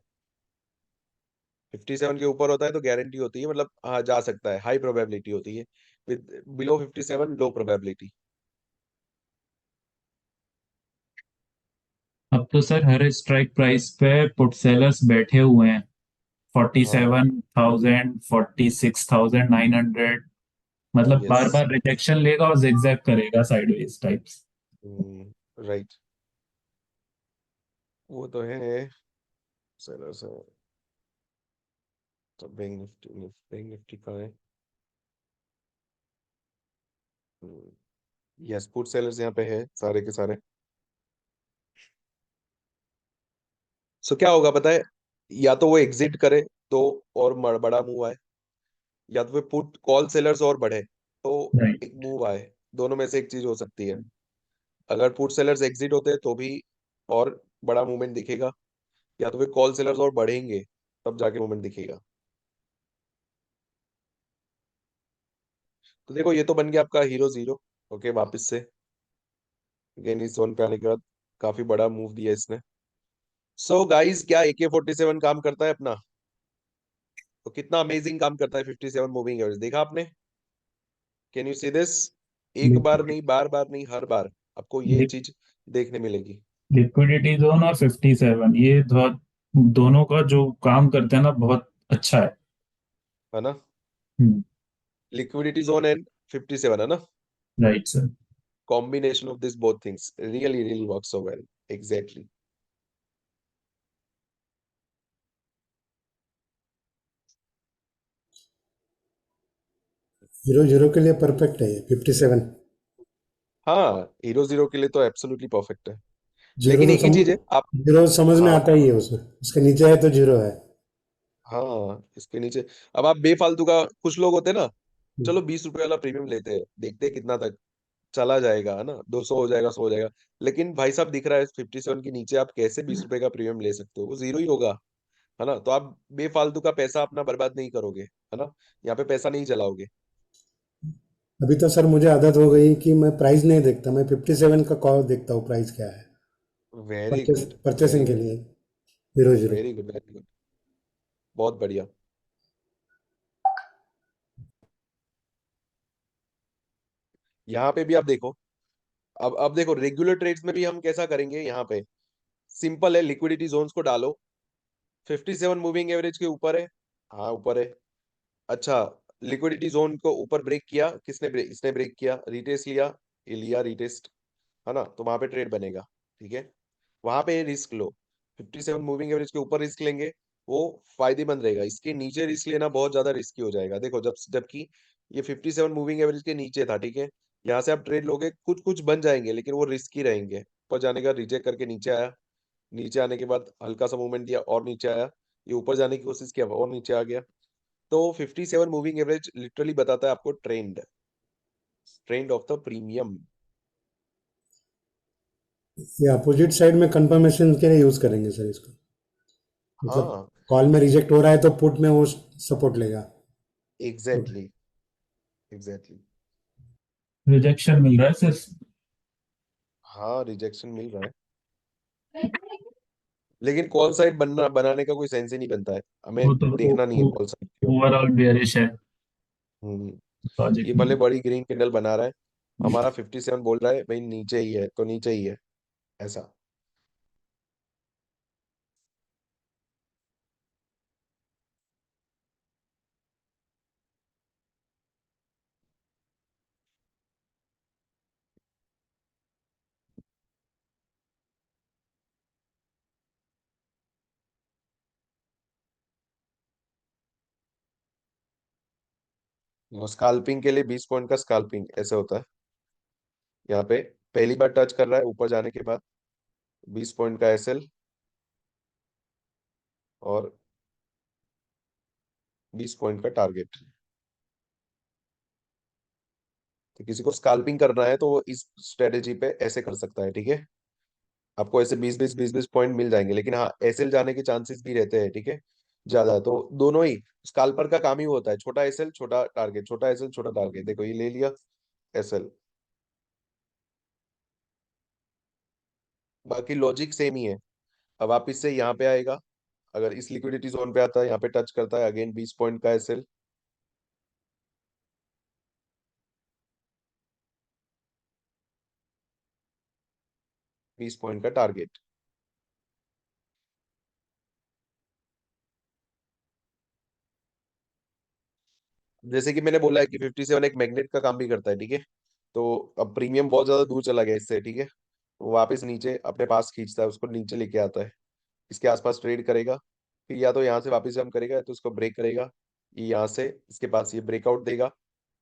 57 के ऊपर होता है तो गारंटी होती है, मतलब हाँ जा सकता है, हाई प्रोबेबिलिटी होती है। With below 57 low probability. अब तो सर हर स्ट्राइक प्राइस पे पुट सेलर्स बैठे हुए हैं। हाँ 47,000, 46,900। मतलब यस बार बार रिजेक्शन लेगा और जिगजैग करेगा साइडवेज टाइप्स। राइट, वो तो है। सेलर्स है तो बैंक निफ्टी का है। यस, पुट सेलर्स यहाँ पे है सारे के सारे। सो क्या होगा पता है, या तो वो एग्जिट करे तो और बड़ा मूव आए, या तो फिर पुट कॉल सेलर्स और बढ़े तो राइट। एक मूव आए। दोनों में से एक चीज हो सकती है। अगर पुट सेलर्स एग्जिट होते हैं तो भी और बड़ा मूवमेंट दिखेगा, या तो फिर कॉल सेलर्स और बढ़ेंगे तब जाके मूवमेंट दिखेगा। तो देखो ये तो बन गया आपका हीरो जीरो। ओके, वापस से अगेन इस जोन पे आने के बाद काफी बड़ा मूव दिया इसने। सो गाइस, क्या AK-47 काम करता है अपना? तो कितना अमेजिंग काम करता है 57 मूविंग एवरेज, देखा आपने? Can you see this? एक बार नहीं, बार बार नहीं, हर बार आपको ये चीज देखने मिलेगी। लिक्विडिटी जोन और 57, ये दोनों का जो काम करते हैं ना, बहुत अच्छा है। है ना? हम्म। लिक्विडिटी जोन एंड 57, है ना? Right sir. Combination of these both things really works so well. Exactly. Zero zero के लिए परफेक्ट है ये 57। हाँ, हीरो जीरो के लिए तो एब्सोल्युटली परफेक्ट है। जीरो लेकिन तो एक ही चीज है आप। जीरो समझ में हाँ आता ही है उसमें, उसके नीचे है तो जीरो है। हाँ, इसके नीचे अब आप बेफालतू का, कुछ लोग होते हैं ना, चलो 20 रुपए वाला प्रीमियम लेते हैं, देखते हैं कितना तक चला जाएगा, है ना, 200 हो जाएगा, 100 हो जाएगा। लेकिन भाई साहब दिख रहा है 57 के नीचे आप कैसे 20 रुपए का प्रीमियम ले सकते हो? वो जीरो ही होगा, है ना? तो आप बेफालतू का पैसा अपना बर्बाद नहीं करोगे, है ना? यहाँ पे पैसा नहीं जलाओगे। अभी तो सर मुझे आदत हो गई कि मैं प्राइस नहीं देखता, मैं 57 का कॉल देखता हूँ प्राइस क्या है वेरी गुड, वेरी परचेसिंग के गुड, लिए। Zero zero. Very good, very good, बहुत बढ़िया। यहाँ पे भी आप देखो, अब देखो रेगुलर ट्रेड्स में भी हम कैसा करेंगे यहाँ पे। सिंपल है, लिक्विडिटी जोन्स को डालो। 57 मूविंग एवरेज के ऊपर है। हाँ ऊपर है। अच्छा, लिक्विडिटी जोन को ऊपर ब्रेक किया, किसने ब्रेक? इसने ब्रेक किया, रिटेस्ट लिया, ये लिया रिटेस्ट, है ना? तो वहां पे ट्रेड बनेगा। ठीक है, वहां पे रिस्क लो। 57 मूविंग एवरेज के ऊपर रिस्क लेंगे, वो फायदेमंद रहेगा। इसके नीचे रिस्क लेना बहुत ज्यादा रिस्की हो जाएगा। देखो जबकि ये 57 मूविंग एवरेज के नीचे था, ठीक है, यहाँ से आप ट्रेड लोगे, कुछ कुछ बन जाएंगे लेकिन वो रिस्की रहेंगे। ऊपर जाने का रिजेक्ट करके नीचे आया, नीचे आने के बाद हल्का सा मूवमेंट दिया और नीचे आया, ये ऊपर जाने की कोशिश किया और नीचे आ गया। तो 57 मूविंग एवरेज लिटरली बताता है आपको trend, trend of the premium. ये अपोजिट साइड में कंफर्मेशन के लिए यूज करेंगे सर इसको। मतलब हाँ कॉल में रिजेक्ट हो रहा है तो पुट में वो सपोर्ट लेगा। Exactly, exactly. रिजेक्शन मिल रहा है सर। हाँ, रिजेक्शन मिल रहा है, लेकिन कॉल साइड बनाने का कोई सेंस ही नहीं बनता है। हमें वो तो देखना नहीं है कॉल साइड क्यों। ओवरऑल बेयरिश है हम्म ये प्रोजेक्ट में। भले बड़ी ग्रीन कैंडल बना रहा है, हमारा 57 बोल रहा है भाई नीचे ही है तो नीचे ही है, ऐसा। वो स्काल्पिंग के लिए 20 पॉइंट का स्काल्पिंग ऐसे होता है। यहाँ पे पहली बार टच कर रहा है ऊपर जाने के बाद, 20 पॉइंट का एसएल और 20 पॉइंट का टारगेट। तो किसी को स्काल्पिंग करना है तो वो इस स्ट्रेटेजी पे ऐसे कर सकता है, ठीक है। आपको ऐसे 20-20 पॉइंट मिल जाएंगे, लेकिन हाँ एसएल जाने के चांसेस भी रहते हैं, ठीक है, ज्यादा। तो दोनों ही स्काल्पर का काम ही होता है, छोटा एसएल छोटा टारगेट, छोटा एसएल छोटा टारगेट। देखो ये ले लिया एसएल, बाकी लॉजिक सेम ही है। अब आप इससे यहाँ पे आएगा, अगर इस लिक्विडिटी जोन पे आता है, यहाँ पे टच करता है, अगेन 20 पॉइंट का एसएल, 20 पॉइंट का टारगेट। जैसे कि मैंने बोला है कि 57 एक मैग्नेट का काम भी करता है, ठीक है। तो अब प्रीमियम बहुत ज्यादा दूर चला गया इससे, ठीक है। वो वापस नीचे अपने पास खींचता है, उसको नीचे लेके आता है, इसके आसपास ट्रेड करेगा, फिर या तो यहाँ से वापस जंप करेगा या तो उसको ब्रेक करेगा, ये यहाँ से इसके पास ये ब्रेकआउट देगा,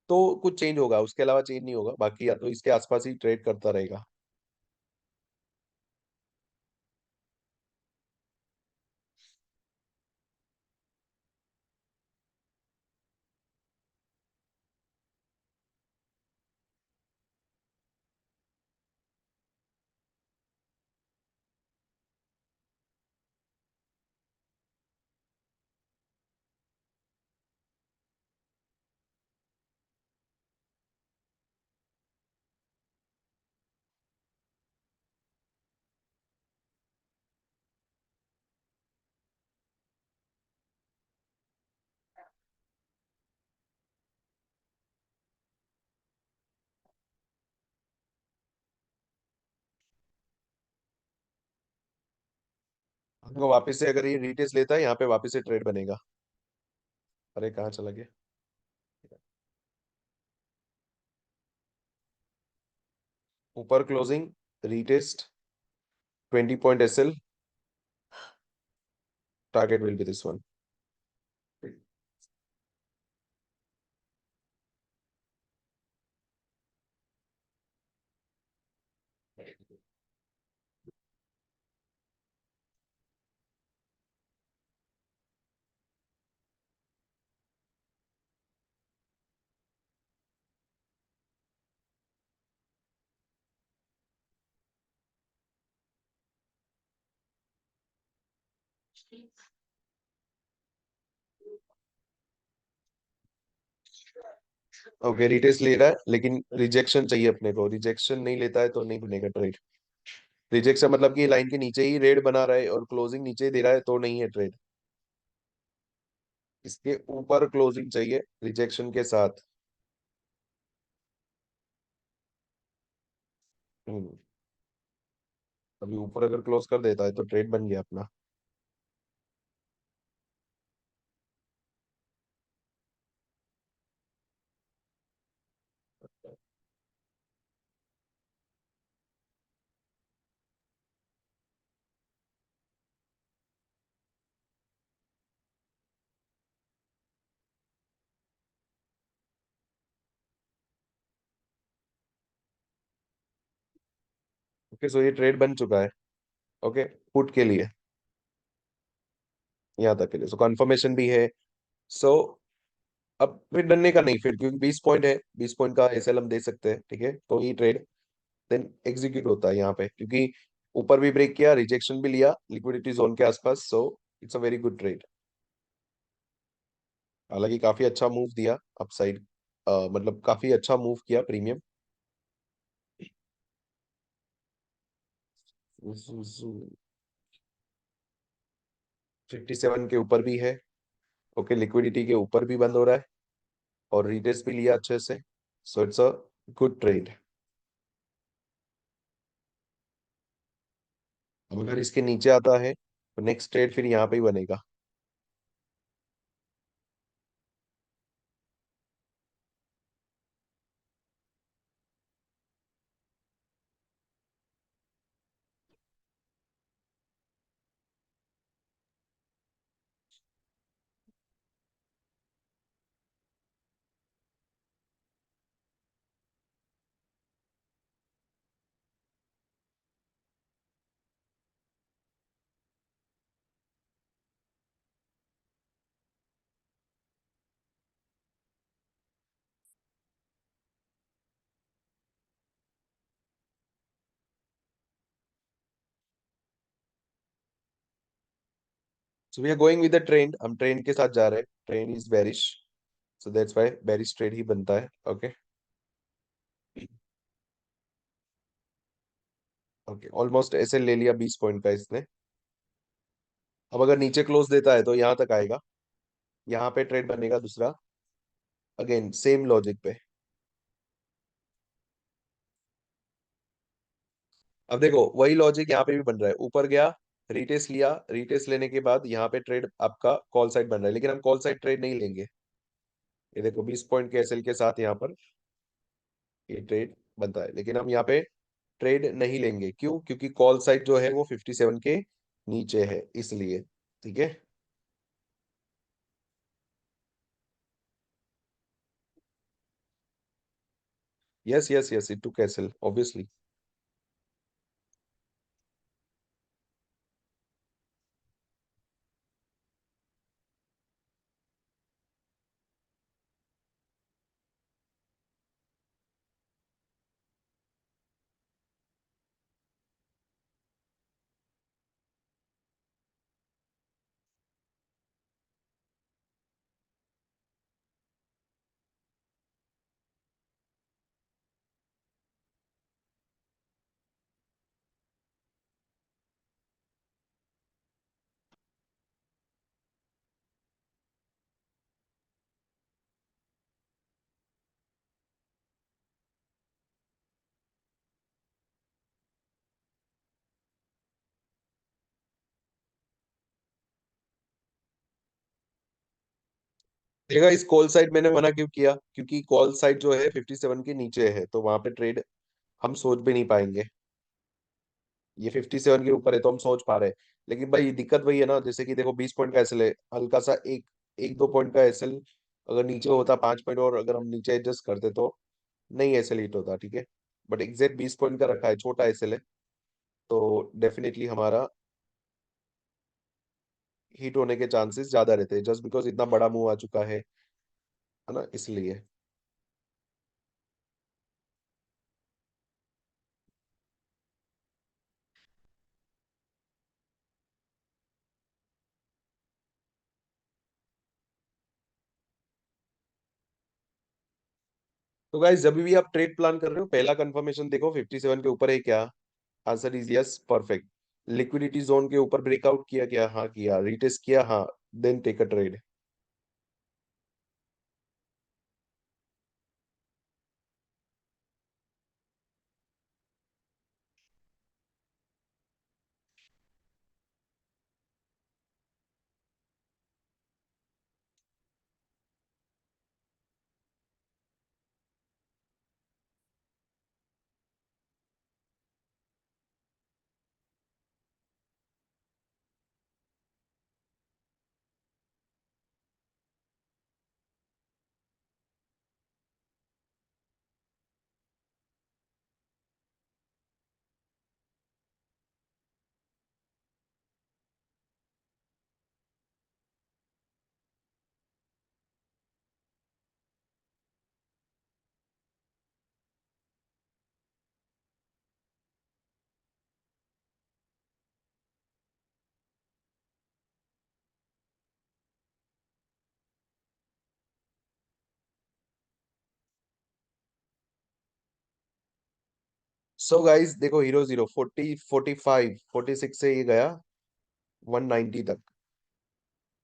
तो कुछ चेंज होगा, उसके अलावा चेंज नहीं होगा, बाकी या तो इसके आसपास ही ट्रेड करता रहेगा। हमको वापस से अगर ये रिटेस्ट लेता है, यहाँ पे वापस से ट्रेड बनेगा। अरे कहाँ चला गया? ऊपर closing, retest, 20 point SL, target will be this one. Okay, retest ले रहा है लेकिन रिजेक्शन चाहिए अपने को, रिजेक्शन नहीं लेता है तो नहीं बनेगा ट्रेड। रिजेक्शन मतलब कि लाइन के नीचे ही रेड बना रहा है और क्लोजिंग नीचे ही दे रहा है तो नहीं है ट्रेड। इसके ऊपर क्लोजिंग चाहिए रिजेक्शन के साथ। हम्म, अभी ऊपर अगर क्लोज कर देता है तो ट्रेड बन गया अपना। ओके, सो ये ट्रेड बन चुका है। ओके, पुट के लिए, यहाँ तक के लिए सो कंफर्मेशन भी है। सो अब फिर डरने का नहीं, फिर क्योंकि 20 पॉइंट है, 20 पॉइंट का एसएल हम दे सकते हैं, ठीक है। तो ये ट्रेड देन एग्जीक्यूट होता है यहाँ पे, क्योंकि ऊपर भी ब्रेक किया, रिजेक्शन भी लिया लिक्विडिटी जोन के आसपास, so it's a very good trade. हालांकि काफी अच्छा मूव दिया अपसाइड, मतलब काफी अच्छा मूव किया प्रीमियम। 57 के ऊपर भी है। ओके, लिक्विडिटी के ऊपर भी बंद हो रहा है और रिटेस्ट भी लिया अच्छे से, so it's a good trade. अब अगर इसके नीचे आता है तो नेक्स्ट ट्रेड फिर यहाँ पे ही बनेगा। So we are going with the trend, हम ट्रेंड के साथ जा रहे हैं, trend is bearish, so that's why bearish trade ही बनता है। ओके, ओके, ऑलमोस्ट ऐसे ले लिया 20 पॉइंट का इसने। अब अगर नीचे क्लोज देता है तो यहाँ तक आएगा, यहाँ पे ट्रेड बनेगा दूसरा, अगेन सेम लॉजिक पे। अब देखो वही लॉजिक यहाँ पे भी बन रहा है, ऊपर गया, रिटेस्ट लिया, रिटेस्ट लेने के बाद यहाँ पे ट्रेड आपका कॉल साइड बन रहा है, लेकिन हम कॉल साइड ट्रेड नहीं लेंगे, ये देखो 20 पॉइंट के एसएल के साथ यहाँ पर ये ट्रेड बनता है, लेकिन हम यहाँ पे ट्रेड नहीं लेंगे। क्यों? क्योंकि कॉल साइड जो है वो 57 के नीचे है, इसलिए। ठीक है। Yes yes yes, it to castle obviously. देखा, इस कॉल साइड मैंने मना क्यों किया? क्योंकि कॉल साइड जो है 57 के नीचे है, तो वहां पे ट्रेड हम सोच भी नहीं पाएंगे। ये 57 के ऊपर है तो हम सोच पा रहे हैं। लेकिन भाई दिक्कत वही है ना, जैसे कि देखो 20 पॉइंट का एसएल है, हल्का सा एक एक दो पॉइंट का एसएल अगर नीचे होता, 5 पॉइंट और अगर हम नीचे एडजस्ट करते तो नहीं एसएल हिट होता। ठीक है। बट एग्जैक्ट 20 पॉइंट का रखा है, छोटा एसएल है, तो डेफिनेटली हमारा हिट होने के चांसेस ज्यादा रहते हैं, जस्ट बिकॉज इतना बड़ा मूव आ चुका है ना, इसलिए। तो गाइस, जब भी आप ट्रेड प्लान कर रहे हो, पहला कंफर्मेशन देखो 57 के ऊपर है क्या। Answer is yes, perfect. Liquidity zone के ऊपर ब्रेकआउट किया क्या? हाँ किया। रिटेस्ट किया? हाँ। Then take a trade. So guys देखो, हीरो जीरो 40 45 46 से ये गया 190 तक।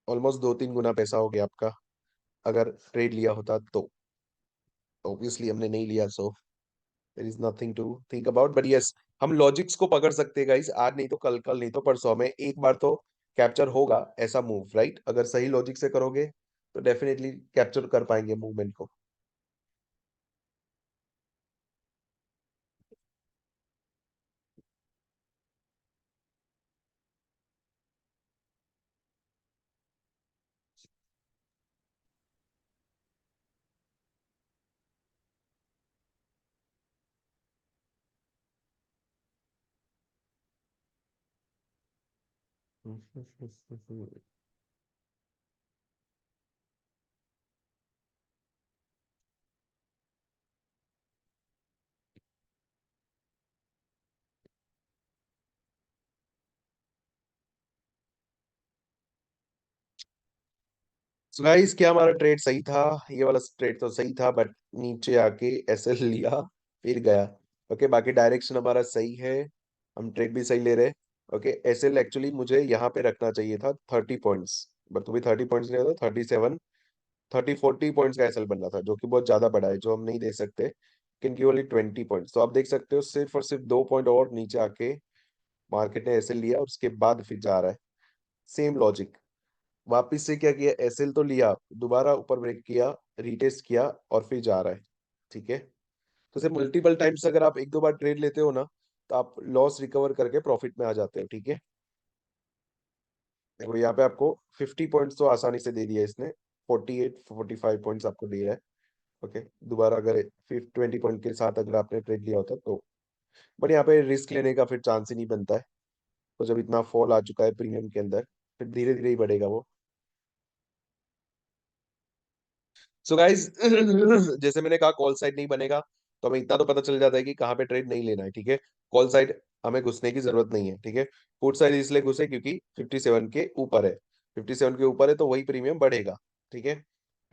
ऑलमोस्ट 2-3 गुना पैसा हो गया आपका, अगर ट्रेड लिया होता तो। ऑब्वियसली हमने नहीं लिया, so there is nothing to think about. But yes, हम लॉजिक्स को पकड़ सकते हैं गाइस, आज नहीं तो कल, कल नहीं तो परसों में एक बार तो कैप्चर होगा ऐसा मूव, राइट? अगर सही लॉजिक से करोगे तो डेफिनेटली कैप्चर कर पाएंगे मूवमेंट को। सो गाइस, क्या हमारा ट्रेड सही था? ये वाला ट्रेड तो सही था, बट नीचे आके एसएल लिया, फिर गया। ओके, बाकी डायरेक्शन हमारा सही है, हम ट्रेड भी सही ले रहे। ओके, एसएल एक्चुअली मुझे यहाँ पे रखना चाहिए था 30 पॉइंट्स, बट तुम्हें 30 पॉइंट्स नहीं था, 37 30 40 पॉइंट्स का एसएल बनना था, जो कि बहुत ज्यादा बड़ा है, जो हम नहीं दे सकते। क्योंकि ओनली 20 पॉइंट्स, तो आप देख सकते हो सिर्फ और सिर्फ 2 पॉइंट और नीचे आके मार्केट ने एसएल लिया और उसके बाद फिर जा रहा है। सेम लॉजिक, वापिस से क्या किया, एसएल तो लिया, दोबारा ऊपर ब्रेक किया, रीटेस्ट किया और फिर जा रहा है। ठीक है, तो सिर्फ मल्टीपल टाइम्स अगर आप एक दो बार ट्रेड लेते हो ना, तो आप लॉस रिकवर करके प्रॉफिट में आ जाते हो। ठीक है, देखो यहाँ पे आपको 50 पॉइंट्स तो आसानी से दे दिया इसने, 48 45 पॉइंट्स आपको दे रहा है। ओके, दोबारा अगर 20 पॉइंट के साथ अगर आपने ट्रेड लिया होता तो, बट यहाँ पे रिस्क लेने का फिर चांस ही नहीं बनता है। तो जब इतना फॉल आ चुका है प्रीमियम के अंदर, फिर धीरे धीरे ही बढ़ेगा वो। सो गाइस जैसे मैंने कहा, कॉल साइड नहीं बनेगा, तो हमें इतना तो पता चल जाता है कि कहाँ पे ट्रेड नहीं लेना है। ठीक है, कॉल साइड हमें घुसने की जरूरत नहीं है। ठीक है, पुट साइड इसलिए घुसे क्योंकि 57 के ऊपर है, 57 के ऊपर है तो वही प्रीमियम बढ़ेगा। ठीक है,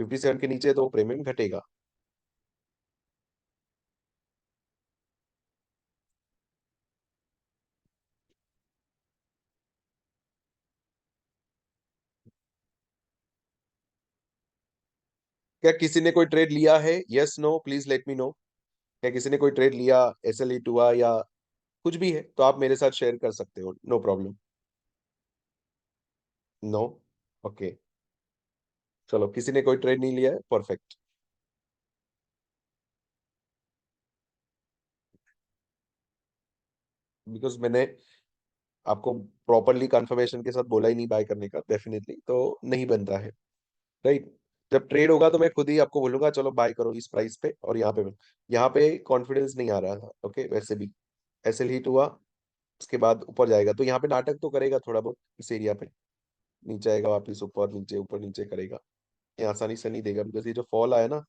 57 के नीचे है तो वो प्रीमियम घटेगा। क्या किसी ने कोई ट्रेड लिया है? Yes no please let me know. क्या किसी ने कोई ट्रेड लिया, SLE हुआ या कुछ भी है तो आप मेरे साथ शेयर कर सकते हो, नो प्रॉब्लम। नो, ओके, चलो किसी ने कोई ट्रेड नहीं लिया है, परफेक्ट। बिकॉज मैंने आपको प्रॉपरली कंफर्मेशन के साथ बोला ही नहीं बाय करने का, डेफिनेटली तो नहीं बनता है। राइट, जब ट्रेड होगा तो मैं खुद ही आपको बोलूंगा चलो बाय करो इस प्राइस पे, और यहाँ पे कॉन्फिडेंस नहीं आ रहा था। ओके, वैसे भी एसएल हिट हुआ, उसके बाद ऊपर जाएगा तो यहाँ पे नाटक तो करेगा थोड़ा बहुत इस एरिया पे, नीचे आएगा वापिस ऊपर नीचे ऊपर नीचे करेगा। ये आसानी से नहीं देगा, बिकॉज ये जो फॉल आया ना,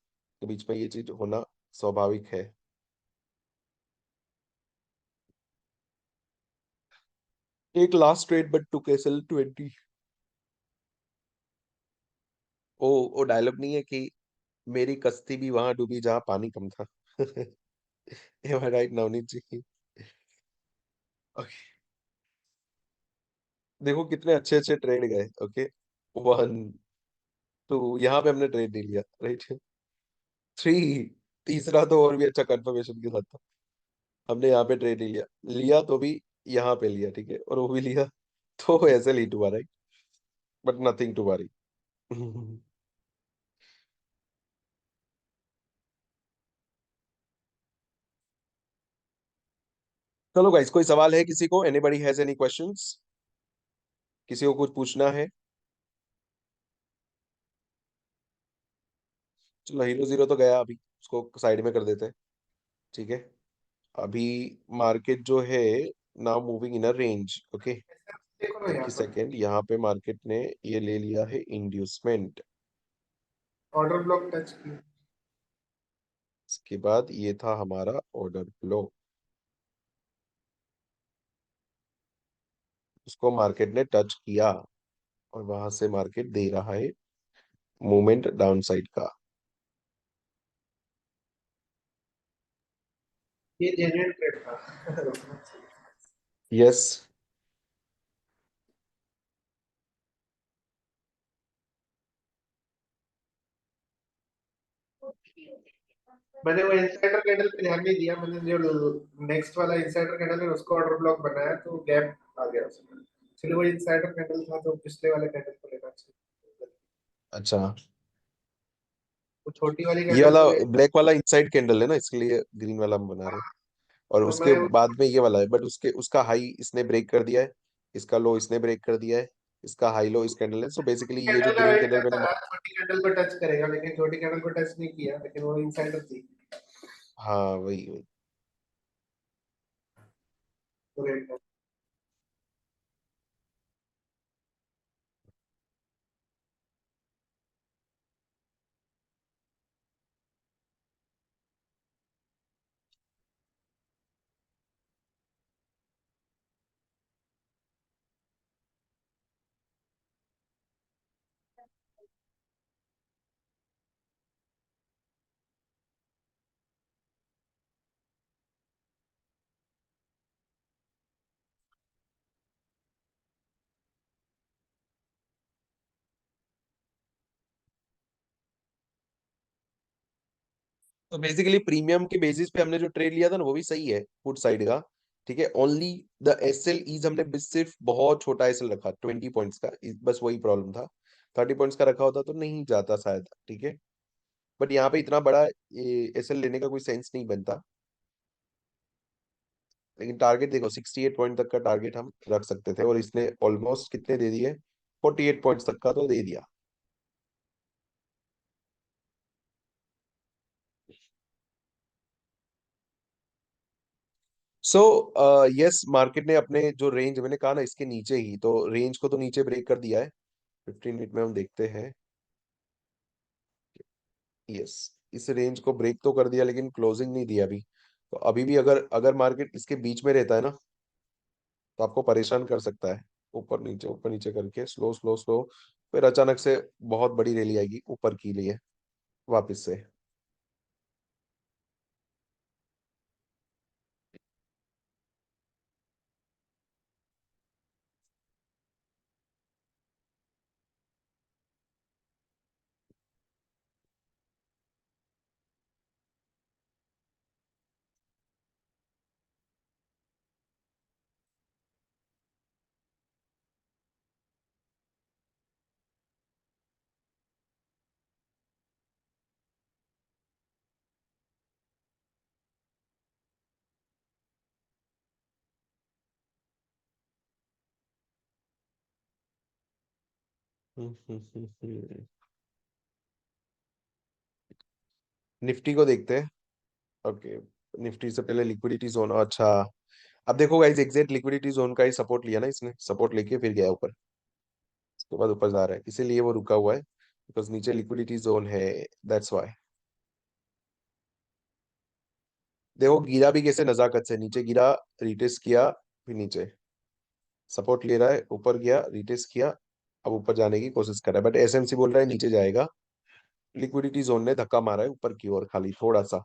तो बीच में ये चीज होना स्वाभाविक है। एक last trade but to SL20। वो डायलॉग नहीं है कि मेरी कश्ती भी वहां डूबी जहां पानी कम था। राइट नवनीत जी। Okay, देखो कितने अच्छे अच्छे ट्रेड गए। ओके, 1 2, यहाँ पे हमने ट्रेड नहीं लिया। राइट, 3, तीसरा तो और भी अच्छा कंफर्मेशन के साथ था, हमने यहाँ पे ट्रेड नहीं लिया, लिया तो भी यहाँ पे लिया। ठीक है, और वो भी लिया तो ऐसे लीड हुआ। Right, but nothing to worry. चलो गाइस, कोई सवाल है किसी को? Anybody has any questions? किसी को कुछ पूछना है? चलो हीरो जीरो तो गया, अभी उसको साइड में कर देते हैं। ठीक है, अभी मार्केट जो है now moving in a range. Okay, देखो ना एक यहाँ ही पर सेकेंड, यहाँ पे मार्केट ने ये ले लिया है इंड्यूसमेंट, ऑर्डर ब्लॉक टच की। इसके बाद ये था हमारा ऑर्डर फ्लो, उसको मार्केट ने टच किया और वहां से मार्केट दे रहा है मूवमेंट डाउन साइड का। ये जेन्युइन ट्रेड था। यस, मैंने वो इंसाइडर कैंडल पे ध्यान नहीं दिया, मैंने जो नेक्स्ट वाला इंसाइडर कैंडल है उसको ऑर्डर ब्लॉक बनाया तो गैप आ गया उसमें। चलिए, वो इंसाइडर कैंडल था तो पिछले वाले कैंडल को लेना चाहिए। अच्छा, वो छोटी वाली ये कैंडल वाला को ले। ब्लैक वाला इनसाइड कैंडल है ना, इसके लिए ग्रीन वाला हम बना रहे हैं। और तो उसके मैं बाद में ये वाला है, बट उसके उसका हाई इसने ब्रेक कर दिया है, इसका लो इसने ब्रेक कर दिया है, इसका हाई लो इस कैंडल है। सो बेसिकली ये जो कैंडल का ग्रीन वेट कैंडल करता मैंने, था छोटी कैंडल को टच करेगा, लेकिन छोटी कैंडल को टच नहीं किया, लेकिन वो इंसाइडर थी। हाँ वही वही। तो रेट तो बेसिकली प्रीमियम के बेसिस पे हमने जो ट्रेड लिया था ना, वो भी सही है पुट साइड का। ठीक है, ओनली द SL इज हमने सिर्फ बहुत छोटा SL रखा 20 पॉइंट्स का, बस वही प्रॉब्लम था। 30 पॉइंट्स का रखा होता तो नहीं जाता शायद, ठीक है। बट यहाँ पे इतना बड़ा एसएल लेने का कोई सेंस नहीं बनता। लेकिन टारगेट देखो 68 पॉइंट तक का टारगेट हम रख सकते थे, और इसने ऑलमोस्ट कितने दे दिए, 48 पॉइंट्स तक का तो दे दिया। सो यस, मार्केट ने अपने जो रेंज, मैंने कहा ना इसके नीचे ही, तो रेंज को तो नीचे ब्रेक कर दिया है। 15 मिनट में हम देखते हैं। यस, इस रेंज को ब्रेक तो कर दिया लेकिन क्लोजिंग नहीं दिया अभी। तो अभी भी अगर अगर मार्केट इसके बीच में रहता है ना, तो आपको परेशान कर सकता है। ऊपर नीचे करके स्लो स्लो स्लो, फिर अचानक से बहुत बड़ी रैली आएगी ऊपर के लिए वापस से। निफ्टी को देखते हैं। ओके, निफ्टी से पहले लिक्विडिटी जोन, अच्छा। अब देखो गाइस, एग्जैक्ट लिक्विडिटी जोन का ही सपोर्ट लिया ना इसने, सपोर्ट लेके फिर गया ऊपर, उसके बाद ऊपर जा रहा है, इसीलिए वो रुका हुआ है, बिकॉज नीचे लिक्विडिटी जोन है, दैट्स व्हाई। देखो गिरा भी कैसे नजाकत से, नीचे गिरा, रिटेस्ट किया, फिर नीचे सपोर्ट ले रहा है, ऊपर गया, रिटेस्ट किया, अब ऊपर जाने की कोशिश कर रहा है, बट एसएमसी बोल रहा है नीचे जाएगा। लिक्विडिटी जोन ने धक्का मारा है ऊपर की ओर खाली थोड़ा सा,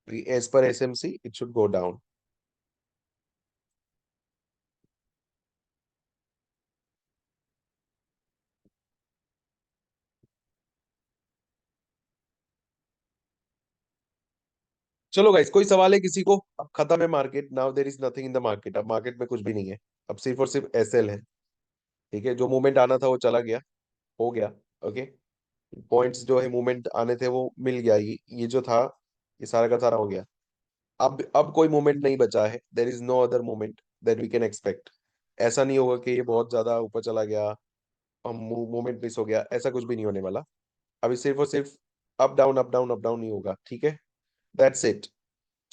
एज पर SMC it should go down. चलो गाइस, कोई सवाल है किसी को? अब खत्म है market, now there is nothing in the market, अब मार्केट में कुछ भी नहीं है, अब सिर्फ और सिर्फ एसएल है, ठीक है। जो मूवमेंट आना था वो चला गया, हो गया, ओके। पॉइंट्स जो है मूवमेंट आने थे वो मिल गया, ये जो था ये सारा का सारा हो गया। अब कोई मूवमेंट नहीं बचा है, there is no other movement that we can expect. ऐसा नहीं होगा कि ये बहुत ज्यादा ऊपर चला गया, हम मूवमेंट मिस हो गया, ऐसा कुछ भी नहीं होने वाला। अभी सिर्फ और सिर्फ up down up down up down ही होगा, ठीक है। That's it.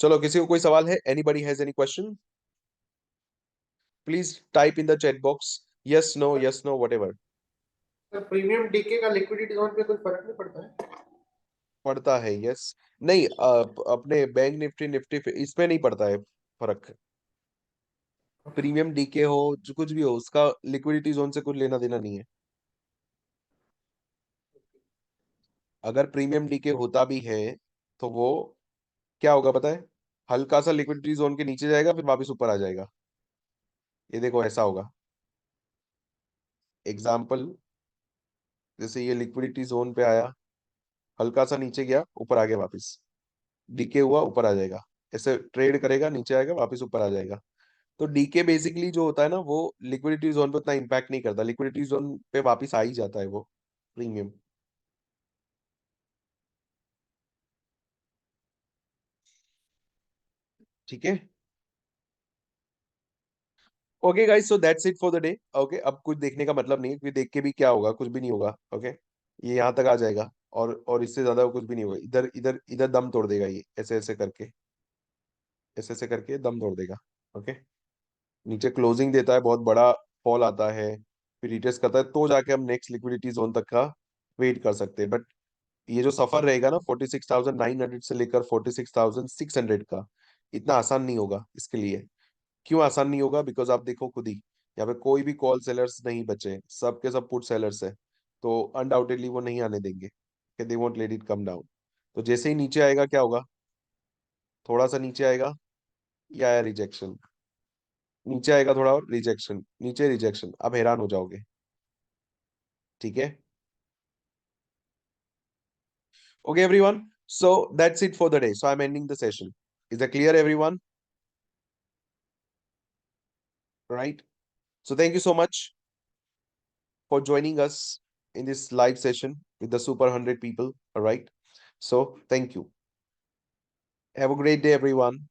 चलो, किसी को कोई सवाल है? Anybody has any question? Please type in the chat box, yes no whatever. तो प्रीमियम डीके का लिक्विडिटी जोन पे कोई फर्क नहीं पड़ता है? पड़ता है, यस। नहीं, अपने बैंक निफ्टी निफ्टी इसमें नहीं पड़ता है फर्क। प्रीमियम डीके हो, जो कुछ भी हो, उसका लिक्विडिटी जोन से कुछ लेना देना नहीं है। अगर प्रीमियम डीके होता भी है तो वो क्या होगा पता है, हल्का सा लिक्विडिटी जोन के नीचे जाएगा, फिर वापस ऊपर आ जाएगा। ये देखो ऐसा होगा। एग्जाम्पल, जैसे ये लिक्विडिटी जोन पे आया, हल्का सा नीचे गया, ऊपर आ गया वापस, डीके हुआ, ऊपर आ जाएगा, ऐसे ट्रेड करेगा, नीचे आएगा, वापस ऊपर आ जाएगा। तो डीके बेसिकली जो होता है ना, वो लिक्विडिटी जोन पे उतना इम्पैक्ट नहीं करता, लिक्विडिटी जोन पे वापस आ ही जाता है वो प्रीमियम, ठीक है। Okay guys, so that's it for the day. Okay, अब कुछ देखने का मतलब नहीं है, क्योंकि देख के भी क्या होगा, कुछ भी नहीं होगा, ओके। ये यहाँ तक आ जाएगा, और इससे ज्यादा कुछ भी नहीं होगा, इधर इधर इधर दम तोड़ देगा, ये ऐसे ऐसे करके, ऐसे ऐसे करके दम तोड़ देगा, ओके। नीचे क्लोजिंग देता है, बहुत बड़ा फॉल आता है, फिर रिटेस्ट करता है, तो जाके हम नेक्स्ट लिक्विडिटी जोन तक का वेट कर सकते हैं। बट ये जो सफर रहेगा ना 46,900 से लेकर 46,600 का, इतना आसान नहीं होगा इसके लिए। क्यों आसान नहीं होगा? बिकॉज आप देखो खुद ही, यहाँ पे कोई भी कॉल सेलर्स नहीं बचे, सब के सब पुट सेलर्स है, तो अनडाउटेडली वो नहीं आने देंगे, they won't let it come down. तो जैसे ही नीचे आएगा क्या होगा, थोड़ा सा नीचे आएगा, या आया रिजेक्शन, नीचे आएगा थोड़ा और रिजेक्शन, नीचे रिजेक्शन, अब हैरान हो जाओगे, ठीक है। Okay everyone, so that's it for the day, so I'm ending the session. Is that clear everyone? Right, so thank you so much. for joining us in this live session with the Super 100 people. All right. So thank you. Have a great day, everyone.